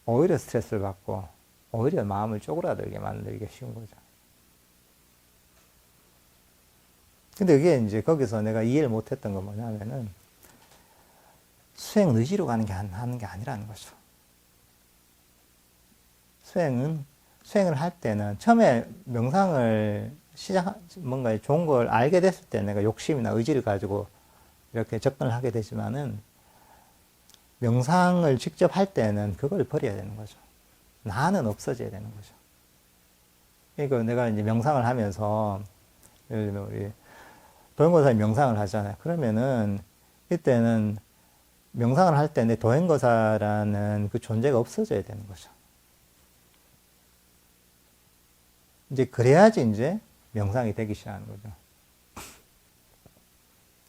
오히려 스트레스를 받고 오히려 마음을 쪼그라들게 만들기 쉬운 거죠. 근데 그게 이제 거기서 내가 이해를 못했던 건 뭐냐면은 수행 의지로 하는 게 아니라는 거죠. 수행을 할 때는 처음에 명상을 뭔가 좋은 걸 알게 됐을 때 내가 욕심이나 의지를 가지고 이렇게 접근을 하게 되지만은 명상을 직접 할 때는 그걸 버려야 되는 거죠. 나는 없어져야 되는 거죠. 그러니까 내가 이제 명상을 하면서 예를 들면 우리 도행거사님 명상을 하잖아요. 그러면은 이때는 명상을 할 때 내 도행거사라는 그 존재가 없어져야 되는 거죠. 이제 그래야지 이제 명상이 되기 시작하는 거죠.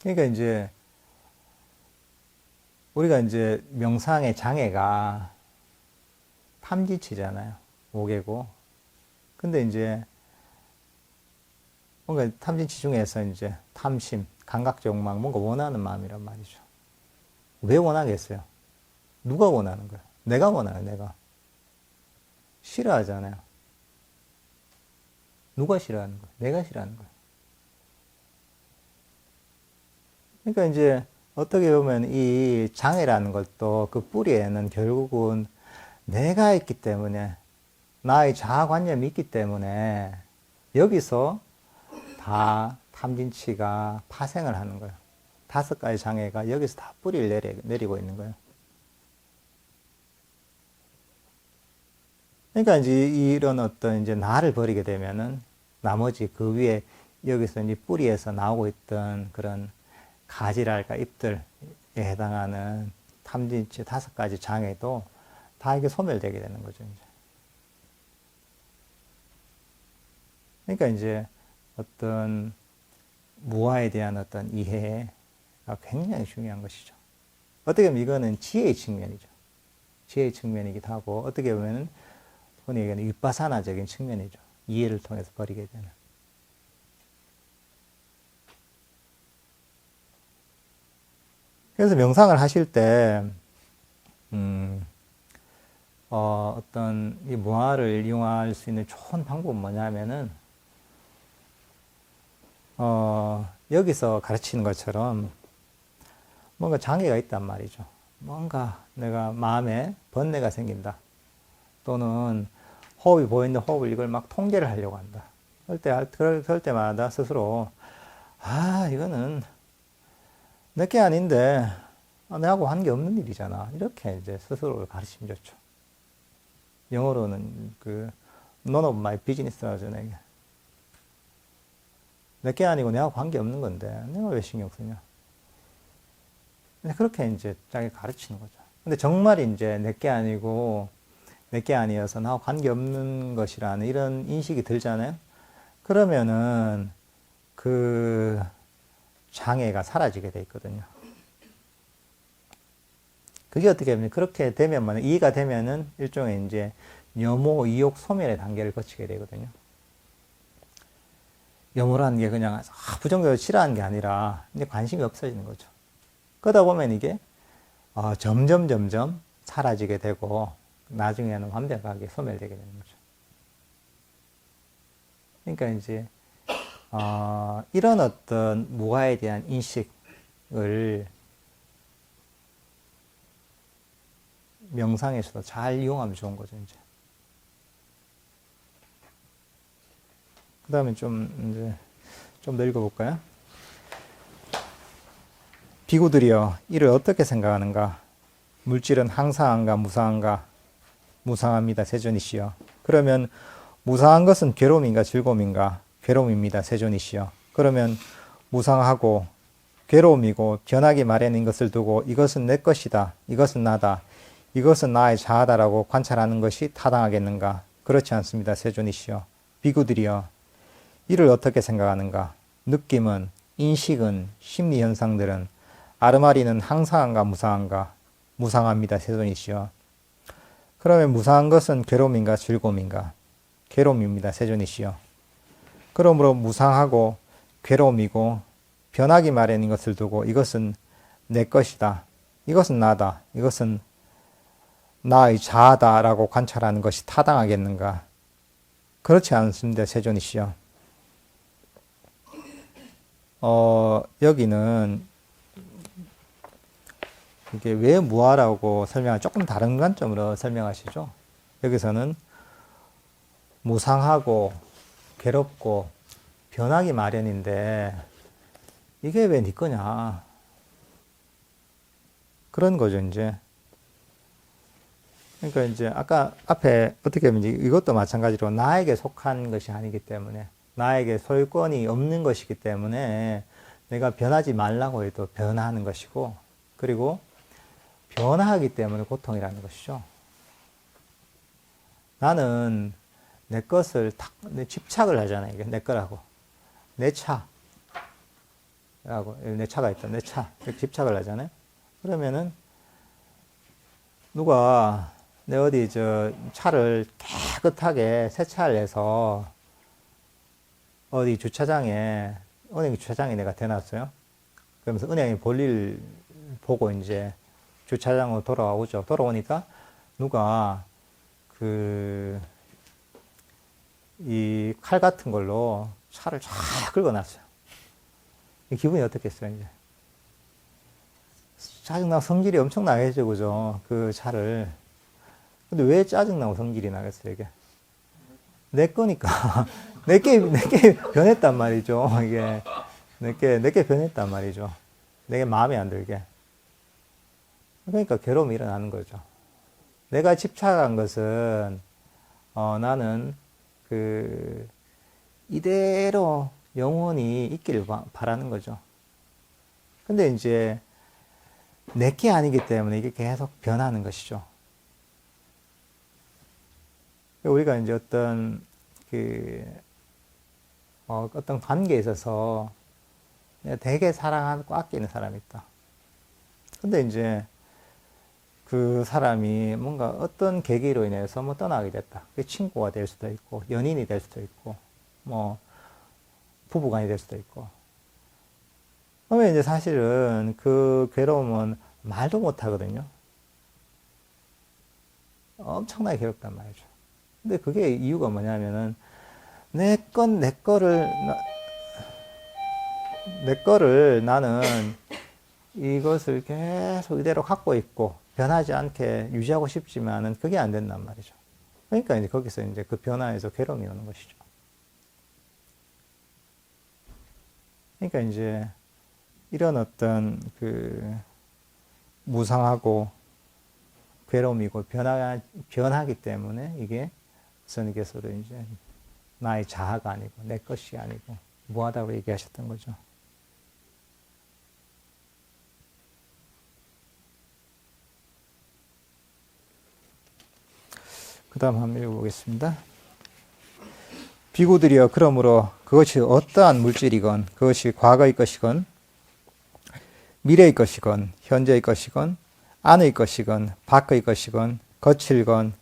그러니까 이제 우리가 이제 명상의 장애가 탐진치잖아요. 5개고. 근데 이제 뭔가 탐진치 중에서 이제 탐심, 감각욕망, 뭔가 원하는 마음이란 말이죠. 왜 원하겠어요? 누가 원하는 거야? 내가 원하는 내가. 싫어하잖아요. 누가 싫어하는 거야? 내가 싫어하는 거야. 그러니까 이제 어떻게 보면 이 장애라는 것도 그 뿌리에는 결국은 내가 있기 때문에 나의 자아관념이 있기 때문에 여기서 다 탐진치가 파생을 하는 거예요. 5가지 장애가 여기서 다 뿌리를 내리고 있는 거예요. 그러니까 이제 이런 어떤 이제 나를 버리게 되면은 나머지 그 위에 여기서 이제 뿌리에서 나오고 있던 그런 가지랄까 잎들에 해당하는 탐진치 5가지 장애도 다 이게 소멸되게 되는 거죠, 이제. 그러니까 이제 어떤 무아에 대한 어떤 이해가 굉장히 중요한 것이죠. 어떻게 보면 이거는 지혜의 측면이죠. 지혜의 측면이기도 하고, 어떻게 보면 흔히 얘기하는 윗바사나적인 측면이죠. 이해를 통해서 버리게 되는. 그래서 명상을 하실 때, 어떤 이 무아를 이용할 수 있는 좋은 방법은 뭐냐면은, 여기서 가르치는 것처럼 뭔가 장애가 있단 말이죠. 뭔가 내가 마음에 번뇌가 생긴다. 또는 호흡이 보이는데 호흡을 이걸 막 통제를 하려고 한다. 그럴 때마다 스스로, 이거는 내게 아닌데, 내하고 한 게 없는 일이잖아. 이렇게 이제 스스로를 가르치면 좋죠. 영어로는 none of my business라고 하잖아요. 내게 아니고 내하고 관계 없는 건데 내가 왜 신경 쓰냐. 그렇게 이제 자기 가르치는 거죠. 근데 정말 이제 내게 아니고 내게 아니어서 나하고 관계 없는 것이라는 이런 인식이 들잖아요. 그러면은 그 장애가 사라지게 돼 있거든요. 그게 어떻게 하면 그렇게 되면만 이해가 되면은 일종의 이제 묘모, 이욕, 소멸의 단계를 거치게 되거든요. 묘모라는 게 그냥 부정적으로 싫어하는 게 아니라 이제 관심이 없어지는 거죠. 그러다 보면 이게 점점 사라지게 되고 나중에는 완벽하게 소멸되게 되는 거죠. 그러니까 이제 이런 어떤 무아에 대한 인식을 명상에서도 잘 이용하면 좋은 거죠, 이제. 그 다음에 좀 더 읽어볼까요? 비구들이여, 이를 어떻게 생각하는가? 물질은 항상한가, 무상한가? 무상합니다, 세존이시여. 그러면 무상한 것은 괴로움인가, 즐거움인가? 괴로움입니다, 세존이시여. 그러면 무상하고 괴로움이고 변하기 마련인 것을 두고 이것은 내 것이다, 이것은 나다, 이것은 나의 자아다라고 관찰하는 것이 타당하겠는가? 그렇지 않습니다, 세존이시여. 비구들이여, 이를 어떻게 생각하는가? 느낌은, 인식은, 심리현상들은 아르마리는 항상한가, 무상한가? 무상합니다, 세존이시여. 그러면 무상한 것은 괴로움인가, 즐거움인가? 괴로움입니다, 세존이시여. 그러므로 무상하고 괴로움이고 변하기 마련인 것을 두고 이것은 내 것이다, 이것은 나다, 이것은 나의 자아다라고 관찰하는 것이 타당하겠는가? 그렇지 않습니다, 세존이시여. 여기는 이게 왜 무아라고 설명할 조금 다른 관점으로 설명하시죠. 여기서는 무상하고 괴롭고 변하기 마련인데 이게 왜 네 거냐, 그런 거죠, 이제. 그러니까 이제 아까 앞에 어떻게 보면 이것도 마찬가지로 나에게 속한 것이 아니기 때문에, 나에게 소유권이 없는 것이기 때문에 내가 변하지 말라고 해도 변하는 것이고, 그리고 변화하기 때문에 고통이라는 것이죠. 나는 내 것을 내 집착을 하잖아요. 이게 내 거라고. 내 차라고, 내 차가 있다. 내 차. 이렇게 집착을 하잖아요. 그러면은 누가 내 어디 차를 깨끗하게 세차를 해서 어디 주차장에, 은행 주차장에 내가 대놨어요. 그러면서 은행에 볼일 보고 이제 주차장으로 돌아오죠. 돌아오니까 누가 이 칼 같은 걸로 차를 쫙 긁어놨어요. 기분이 어떻겠어요, 이제? 짜증나고 성질이 엄청 나겠죠, 그죠? 그 차를. 근데 왜 짜증나고 성질이 나겠어요, 이게? 내 거니까. 내게 변했단 말이죠, 이게. 내게 변했단 말이죠. 내게 마음에 안 들게. 그러니까 괴로움이 일어나는 거죠. 내가 집착한 것은, 나는, 이대로 영원히 있기를 바라는 거죠. 근데 이제, 내게 아니기 때문에 이게 계속 변하는 것이죠. 우리가 이제 어떤 관계에 있어서 내가 되게 사랑하고 아끼는 사람이 있다. 근데 이제 그 사람이 뭔가 어떤 계기로 인해서 뭐 떠나게 됐다. 그게 친구가 될 수도 있고, 연인이 될 수도 있고, 뭐, 부부간이 될 수도 있고. 그러면 이제 사실은 그 괴로움은 말도 못 하거든요. 엄청나게 괴롭단 말이죠. 근데 그게 이유가 뭐냐면은, 내 거를 나는 이것을 계속 이대로 갖고 있고, 변하지 않게 유지하고 싶지만은 그게 안 된단 말이죠. 그러니까 이제 거기서 이제 그 변화에서 괴로움이 오는 것이죠. 그러니까 이제 이런 어떤 무상하고 괴로움이고 변하기 때문에 이게 스님께서도 이제 나의 자아가 아니고 내 것이 아니고 무하다고 얘기하셨던 거죠. 그 다음 한번 읽어보겠습니다. 비구들이여, 그러므로 그것이 어떠한 물질이건, 그것이 과거의 것이건, 미래의 것이건, 현재의 것이건, 안의 것이건 밖의 것이건 거칠건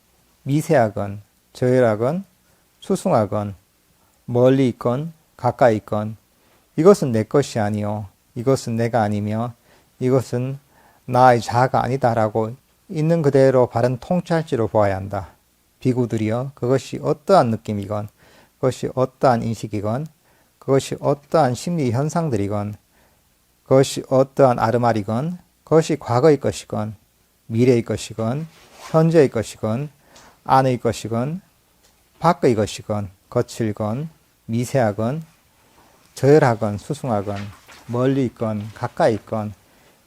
미세하건 저열하건 수승하건 멀리 있건 가까이 있건 이것은 내 것이 아니요 이것은 내가 아니며 이것은 나의 자아가 아니다라고 있는 그대로 바른 통찰지로 보아야 한다. 비구들이여 그것이 어떠한 느낌이건 그것이 어떠한 인식이건 그것이 어떠한 심리 현상들이건 그것이 어떠한 아르말이건 그것이 과거의 것이건 미래의 것이건 현재의 것이건 안의 것이건 밖의 것이건 거칠건 미세하건 저열하건 수승하건 멀리 있건 가까이 있건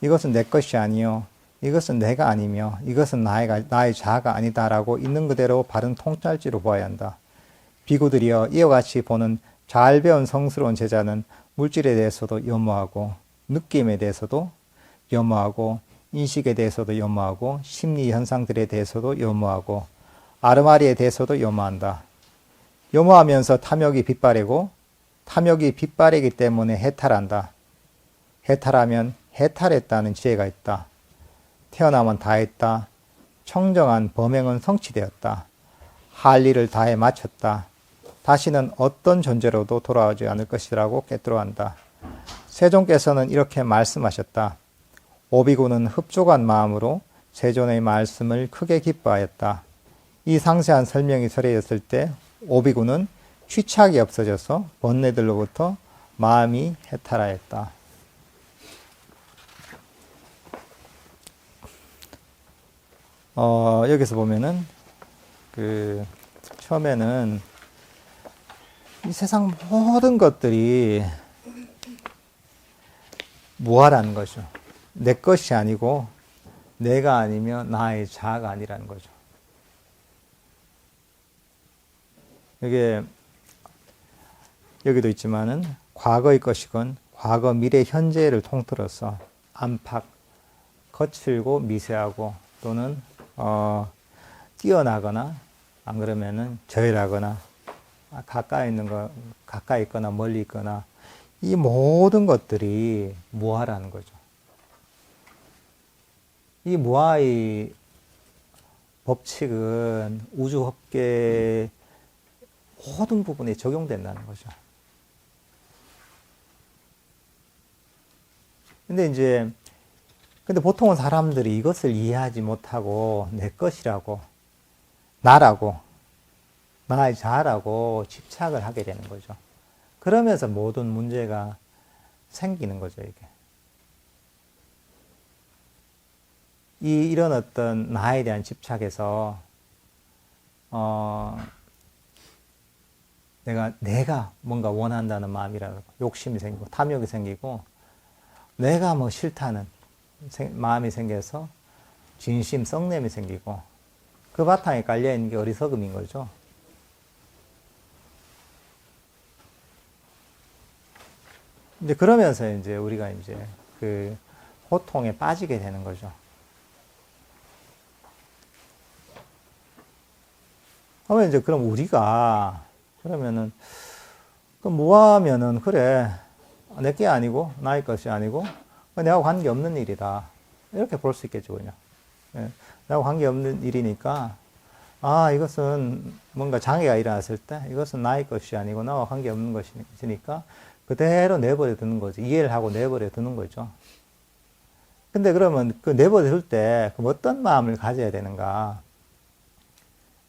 이것은 내 것이 아니요 이것은 내가 아니며 이것은 나의 자아가 아니다라고 있는 그대로 바른 통찰지로 보아야 한다. 비구들이여 이와 같이 보는 잘 배운 성스러운 제자는 물질에 대해서도 연모하고 느낌에 대해서도 연모하고 인식에 대해서도 연모하고 심리 현상들에 대해서도 연모하고 아르마리에 대해서도 연모한다. 연모하면서 탐욕이 빗바래고 탐욕이 빗바래기 때문에 해탈한다. 해탈하면 해탈했다는 지혜가 있다. 태어나면 다했다. 청정한 범행은 성취되었다. 할 일을 다해 마쳤다. 다시는 어떤 존재로도 돌아오지 않을 것이라고 꿰뚫어한다. 세존께서는 이렇게 말씀하셨다. 오비구는 흡족한 마음으로 세존의 말씀을 크게 기뻐하였다. 이 상세한 설명이 설해졌을 때 오비구는 취착이 없어져서 번뇌들로부터 마음이 해탈하였다. 여기서 보면은 처음에는 이 세상 모든 것들이 무아라는 거죠. 내 것이 아니고 내가 아니면 나의 자아가 아니라는 거죠. 여기도 있지만은 과거의 것이건 과거, 미래, 현재를 통틀어서 안팎, 거칠고 미세하고 또는 뛰어나거나 안 그러면은 저열하거나 가까이 있는 거, 가까이 있거나 멀리 있거나 이 모든 것들이 무아라는 거죠. 이 무아의 법칙은 우주법계 모든 부분에 적용된다는 거죠. 근데 보통은 사람들이 이것을 이해하지 못하고 내 것이라고, 나라고, 나의 자아라고 집착을 하게 되는 거죠. 그러면서 모든 문제가 생기는 거죠, 이게. 이런 어떤 나에 대한 집착에서, 내가 뭔가 원한다는 마음이라고 욕심이 생기고, 탐욕이 생기고, 내가 뭐 싫다는 마음이 생겨서 진심, 썩냄이 생기고, 그 바탕에 깔려있는 게 어리석음인 거죠. 그러면서 우리가 그 고통에 빠지게 되는 거죠. 그럼 우리가, 그러면은, 뭐하면은, 그래, 내게 아니고, 나의 것이 아니고, 내가 관계없는 일이다. 이렇게 볼 수 있겠죠, 그냥. 내가 관계없는 일이니까, 이것은 뭔가 장애가 일어났을 때, 이것은 나의 것이 아니고, 나와 관계없는 것이니까, 그대로 내버려 두는 거죠. 이해를 하고 내버려 두는 거죠. 근데 그러면 그 내버려 둘 때, 그럼 어떤 마음을 가져야 되는가?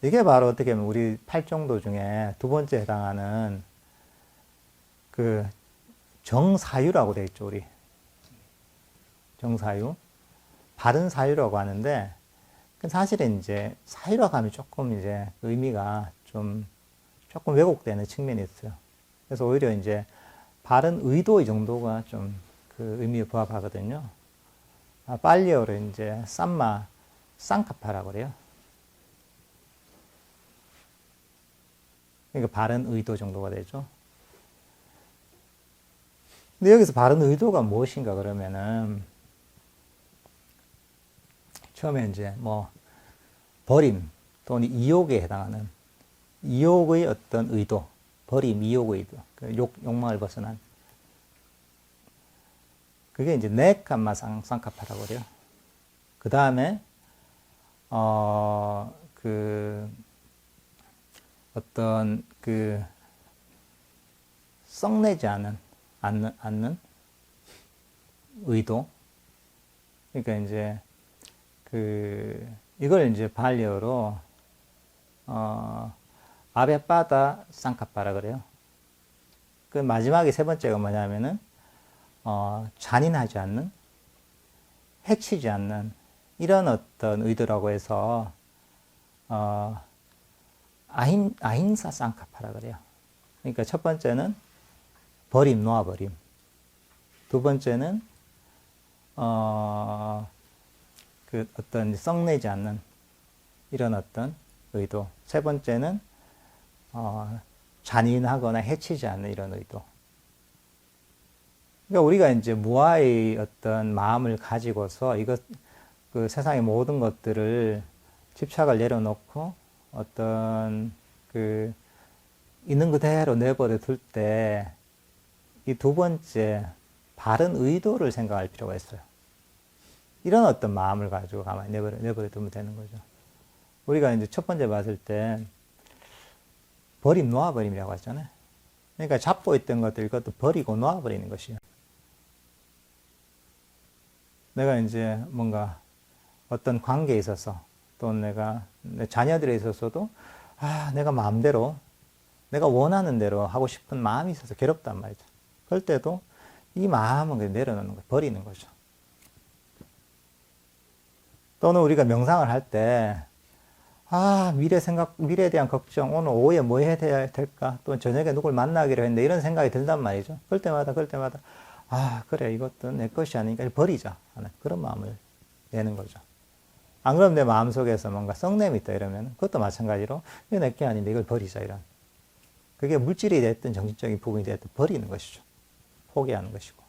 이게 바로 어떻게 보면 우리 8정도 중에 두 번째 해당하는 그 정사유라고 되어 있죠, 우리. 정사유. 바른 사유라고 하는데, 사실은 사유라고 하면 조금 의미가 조금 왜곡되는 측면이 있어요. 그래서 오히려 바른 의도 이 정도가 좀 그 의미에 부합하거든요. 빨리어로 쌈마, 쌍카파라고 그래요. 그러니까 바른 의도 정도가 되죠. 근데 여기서 바른 의도가 무엇인가 그러면은, 처음에 버림 또는 이욕에 해당하는 이욕의 어떤 의도, 버림, 이욕의 의도, 욕망을 벗어난. 그게 네캄마 쌍카파라고 그래요. 그 다음에 어떤 썩내지 않는 의도. 그러니까 이제 이걸 이제 발리어로 아베빠다 쌍카파라 그래요. 그 마지막에 세 번째가 뭐냐면은 잔인하지 않는, 해치지 않는 이런 어떤 의도라고 해서 아힌사 쌍카파라 그래요. 그러니까 첫 번째는 버림, 놓아버림. 두 번째는 어떤 썩내지 않는 이런 어떤 의도. 세 번째는 잔인하거나 해치지 않는 이런 의도. 그러니까 우리가 이제 무아의 어떤 마음을 가지고서 그 세상의 모든 것들을 집착을 내려놓고 어떤 있는 그대로 내버려 둘 때 이 두 번째 바른 의도를 생각할 필요가 있어요. 이런 어떤 마음을 가지고 가만히 내버려 두면 되는 거죠. 우리가 이제 첫 번째 봤을 때 버림, 놓아버림이라고 했잖아요. 그러니까 잡고 있던 것들 이것도 버리고 놓아버리는 것이에요. 내가 이제 뭔가 어떤 관계에 있어서 또 내가 내 자녀들에 있어서도 내가 마음대로 내가 원하는 대로 하고 싶은 마음이 있어서 괴롭단 말이죠. 그럴 때도 이 마음은 내려놓는 거, 버리는 거죠. 또는 우리가 명상을 할 때 미래에 대한 걱정, 오늘 오후에 뭐 해야 될까? 또 저녁에 누굴 만나기로 했는데 이런 생각이 든단 말이죠. 그럴 때마다 그래, 이것도 내 것이 아니니까 버리자 하는 그런 마음을 내는 거죠. 안 그러면 내 마음속에서 뭔가 썩냄이 있다 이러면 그것도 마찬가지로 이거 내 게 아닌데 이걸 버리자 이런. 그게 물질이 됐든 정신적인 부분이 됐든 버리는 것이죠. 포기하는 것이고.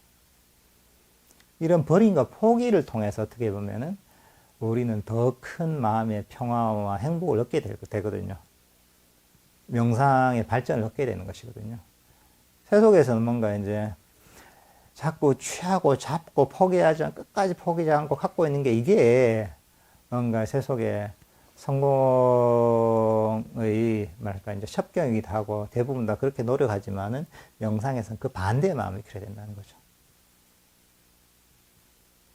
이런 버림과 포기를 통해서 어떻게 보면은 우리는 더 큰 마음의 평화와 행복을 얻게 되거든요. 명상의 발전을 얻게 되는 것이거든요. 세속에서는 뭔가 이제 자꾸 취하고 잡고 끝까지 포기하지 않고 갖고 있는 게 이게 뭔가 세속의 성공의 이제 첩경이기도 하고 대부분 다 그렇게 노력하지만은 명상에서는 그 반대의 마음이 그래야 된다는 거죠.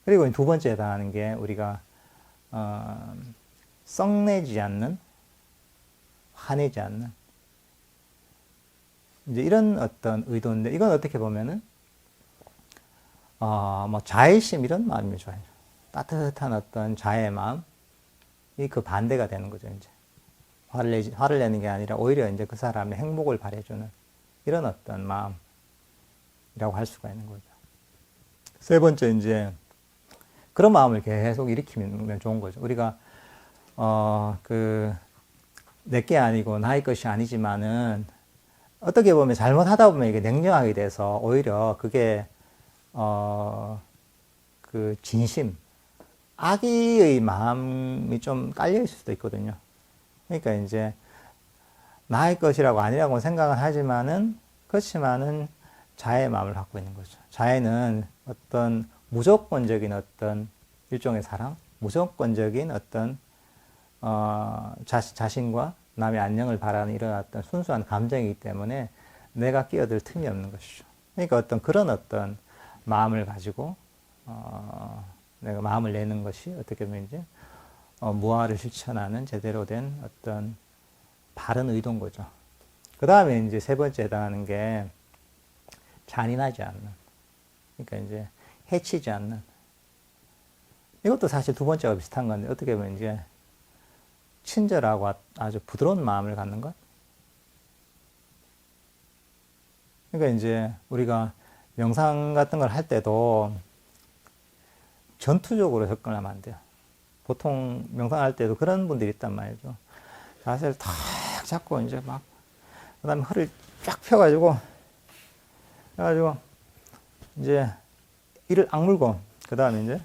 그리고 두 번째에 해당하는 게 우리가 썩내지 않는, 화내지 않는 이제 이런 어떤 의도인데 이건 어떻게 보면은 뭐 자애심 이런 마음이 좋아요. 따뜻한 어떤 자애의 마음이 그 반대가 되는 거죠. 이제 화를 내는 게 아니라 오히려 이제 그 사람의 행복을 바래주는 이런 어떤 마음이라고 할 수가 있는 거죠. 세 번째 이제 그런 마음을 계속 일으키면 좋은 거죠. 우리가 내게 아니고 나의 것이 아니지만은 어떻게 보면 잘못하다 보면 이게 냉정하게 돼서 오히려 그게 진심, 악의의 마음이 좀 깔려 있을 수도 있거든요. 그러니까 이제 나의 것이라고 아니라고 생각은 하지만은 그렇지만은 자애의 마음을 갖고 있는 거죠. 자애는 어떤 무조건적인 어떤 일종의 사랑, 무조건적인 어떤 자신과 남의 안녕을 바라는 이런 어떤 순수한 감정이기 때문에 내가 끼어들 틈이 없는 것이죠. 그러니까 그런 어떤 마음을 가지고 내가 마음을 내는 것이 어떻게 보면 이제 무아를 실천하는 제대로 된 어떤 바른 의도인 거죠. 그 다음에 이제 세 번째 해당하는 게 잔인하지 않는, 그러니까 이제 해치지 않는. 이것도 사실 두 번째가 비슷한 건데 어떻게 보면 이제 친절하고 아주 부드러운 마음을 갖는 것. 그러니까 이제 우리가 명상 같은 걸 할 때도 전투적으로 접근하면 안 돼요. 보통 명상할 때도 그런 분들이 있단 말이죠. 자세를 탁 잡고 이제 막, 그 다음에 허리를 쫙 펴가지고, 해가지고, 이제 이를 악물고, 그 다음에 이제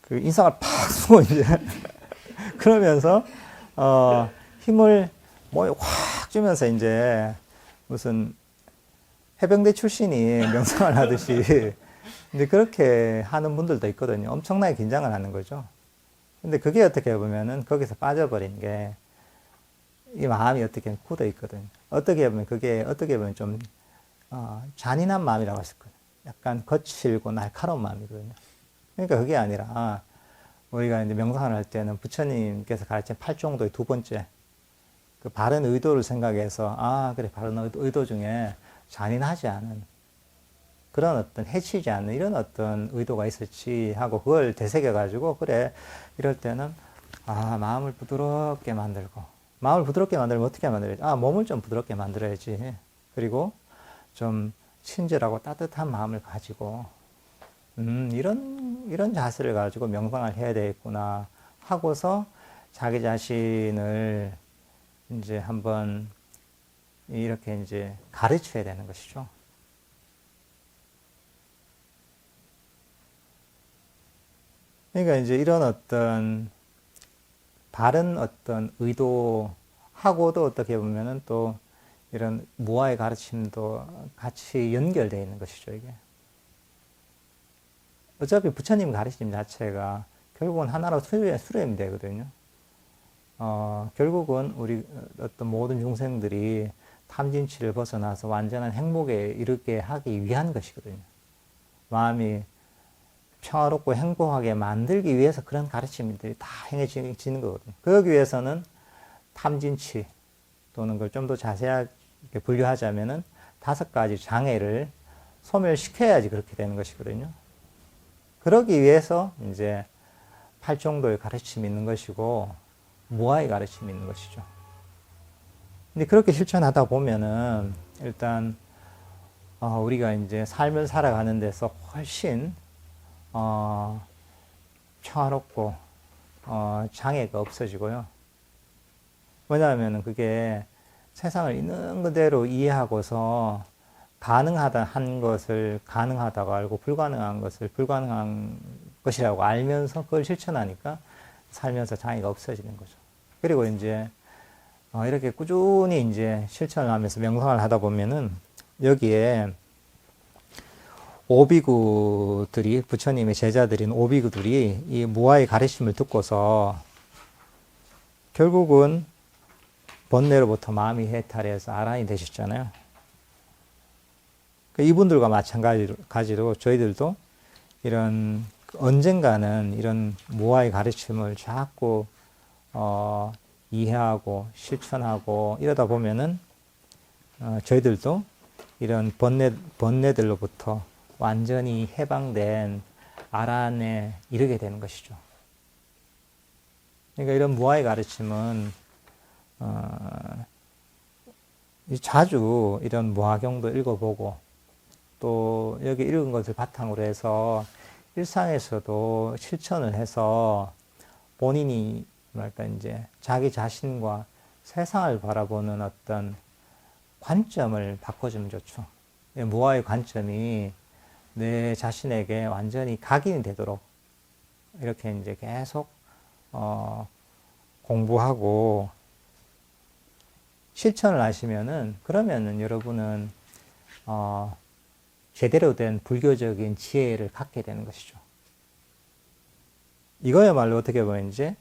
그 인상을 팍 쓰고 이제, 그러면서, 힘을 몸에 확 주면서 이제 무슨 해병대 출신이 명상을 하듯이, 근데 그렇게 하는 분들도 있거든요. 엄청나게 긴장을 하는 거죠. 근데 그게 어떻게 보면은 거기서 빠져버린 게 이 마음이 어떻게 굳어 있거든요. 어떻게 보면 그게 어떻게 보면 좀 잔인한 마음이라고 할 수 있거든요. 약간 거칠고 날카로운 마음이거든요. 그러니까 그게 아니라 우리가 이제 명상을 할 때는 부처님께서 가르친 팔종도의 두 번째 그 바른 의도를 생각해서 그래 바른 의도 중에 잔인하지 않은 그런 어떤 해치지 않는 이런 어떤 의도가 있을지 하고 그걸 되새겨 가지고 그래 이럴 때는 마음을 부드럽게 만들고 마음을 부드럽게 만들면 어떻게 만들어야지? 몸을 좀 부드럽게 만들어야지. 그리고 좀 친절하고 따뜻한 마음을 가지고 이런 자세를 가지고 명상을 해야 되겠구나 하고서 자기 자신을 이제 한번 이렇게 이제 가르쳐야 되는 것이죠. 그러니까 이제 이런 어떤 바른 어떤 의도하고도 어떻게 보면은 또 이런 무아의 가르침도 같이 연결되어 있는 것이죠, 이게. 어차피 부처님 가르침 자체가 결국은 하나로 수렴이 되거든요. 결국은 우리 어떤 모든 중생들이 탐진치를 벗어나서 완전한 행복에 이르게 하기 위한 것이거든요. 마음이 평화롭고 행복하게 만들기 위해서 그런 가르침들이 다 행해지는 거거든요. 그러기 위해서는 탐진치 또는 그걸 좀 더 자세하게 분류하자면은 5가지 장애를 소멸시켜야지 그렇게 되는 것이거든요. 그러기 위해서 이제 8정도의 가르침이 있는 것이고 무아의 가르침이 있는 것이죠. 근데 그렇게 실천하다 보면은 일단 우리가 이제 삶을 살아가는 데서 훨씬 평화롭고 장애가 없어지고요. 왜냐하면 그게 세상을 있는 그대로 이해하고서 가능하다 한 것을 가능하다고 알고 불가능한 것을 불가능한 것이라고 알면서 그걸 실천하니까 살면서 장애가 없어지는 거죠. 그리고 이제 이렇게 꾸준히 이제 실천을 하면서 명상을 하다 보면은 여기에 오비구들이 부처님의 제자들인 오비구들이 이 무아의 가르침을 듣고서 결국은 번뇌로부터 마음이 해탈해서 아란이 되셨잖아요. 이분들과 마찬가지로 저희들도 이런 언젠가는 이런 무아의 가르침을 자꾸 이해하고 실천하고 이러다 보면은 저희들도 이런 번뇌들로부터 완전히 해방된 아란에 이르게 되는 것이죠. 그러니까 이런 무아의 가르침은 자주 이런 무아경도 읽어보고 또 여기 읽은 것을 바탕으로 해서 일상에서도 실천을 해서 본인이 뭐랄까 이제 자기 자신과 세상을 바라보는 어떤 관점을 바꿔주면 좋죠. 무아의 관점이 내 자신에게 완전히 각인이 되도록 이렇게 이제 계속 공부하고 실천을 하시면은 그러면은 여러분은 제대로 된 불교적인 지혜를 갖게 되는 것이죠. 이거야말로 어떻게 보면 이제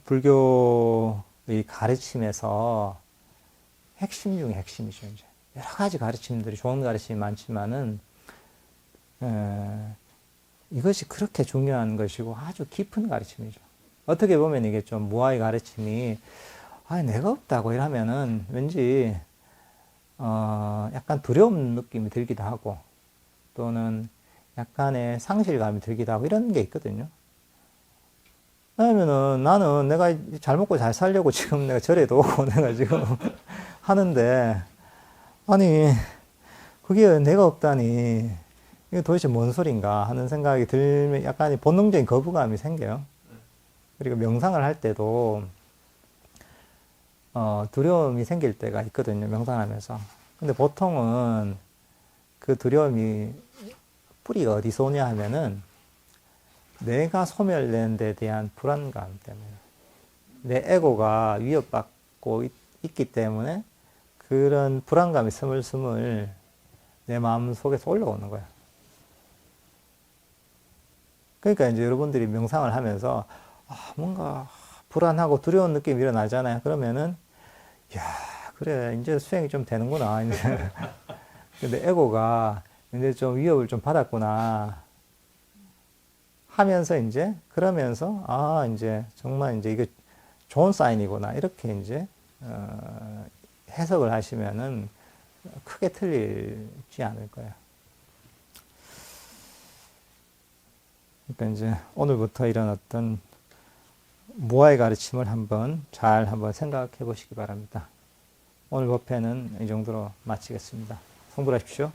불교의 가르침에서 핵심 중에 핵심이죠. 이제 여러 가지 가르침들이 좋은 가르침이 많지만은 이것이 그렇게 중요한 것이고 아주 깊은 가르침이죠. 어떻게 보면 이게 좀 무아의 가르침이 내가 없다고 이러면은 왠지 약간 두려운 느낌이 들기도 하고 또는 약간의 상실감이 들기도 하고 이런 게 있거든요. 왜냐면은 나는 내가 잘 먹고 잘 살려고 지금 내가 절에도 오고 내가 지금 하는데 아니 그게 내가 없다니 이게 도대체 뭔 소린가 하는 생각이 들면 약간 본능적인 거부감이 생겨요. 그리고 명상을 할 때도 두려움이 생길 때가 있거든요. 명상하면서. 근데 보통은 그 두려움이 뿌리가 어디서 오냐 하면은 내가 소멸된 데 대한 불안감 때문에 내 에고가 위협받고 있기 때문에 그런 불안감이 스물스물 내 마음 속에서 올라오는 거예요. 그러니까 이제 여러분들이 명상을 하면서 뭔가 불안하고 두려운 느낌이 일어나잖아요. 그러면은, 야, 그래, 이제 수행이 좀 되는구나. 이제. 근데 에고가 이제 좀 위협을 좀 받았구나. 하면서 이제, 그러면서, 이제 정말 이제 이게 좋은 사인이구나. 이렇게 이제, 해석을 하시면은 크게 틀리지 않을 거예요. 그러니까 이제 오늘부터 이런 어떤 무아의 가르침을 한번 생각해 보시기 바랍니다. 오늘 법회는 이 정도로 마치겠습니다. 성불하십시오.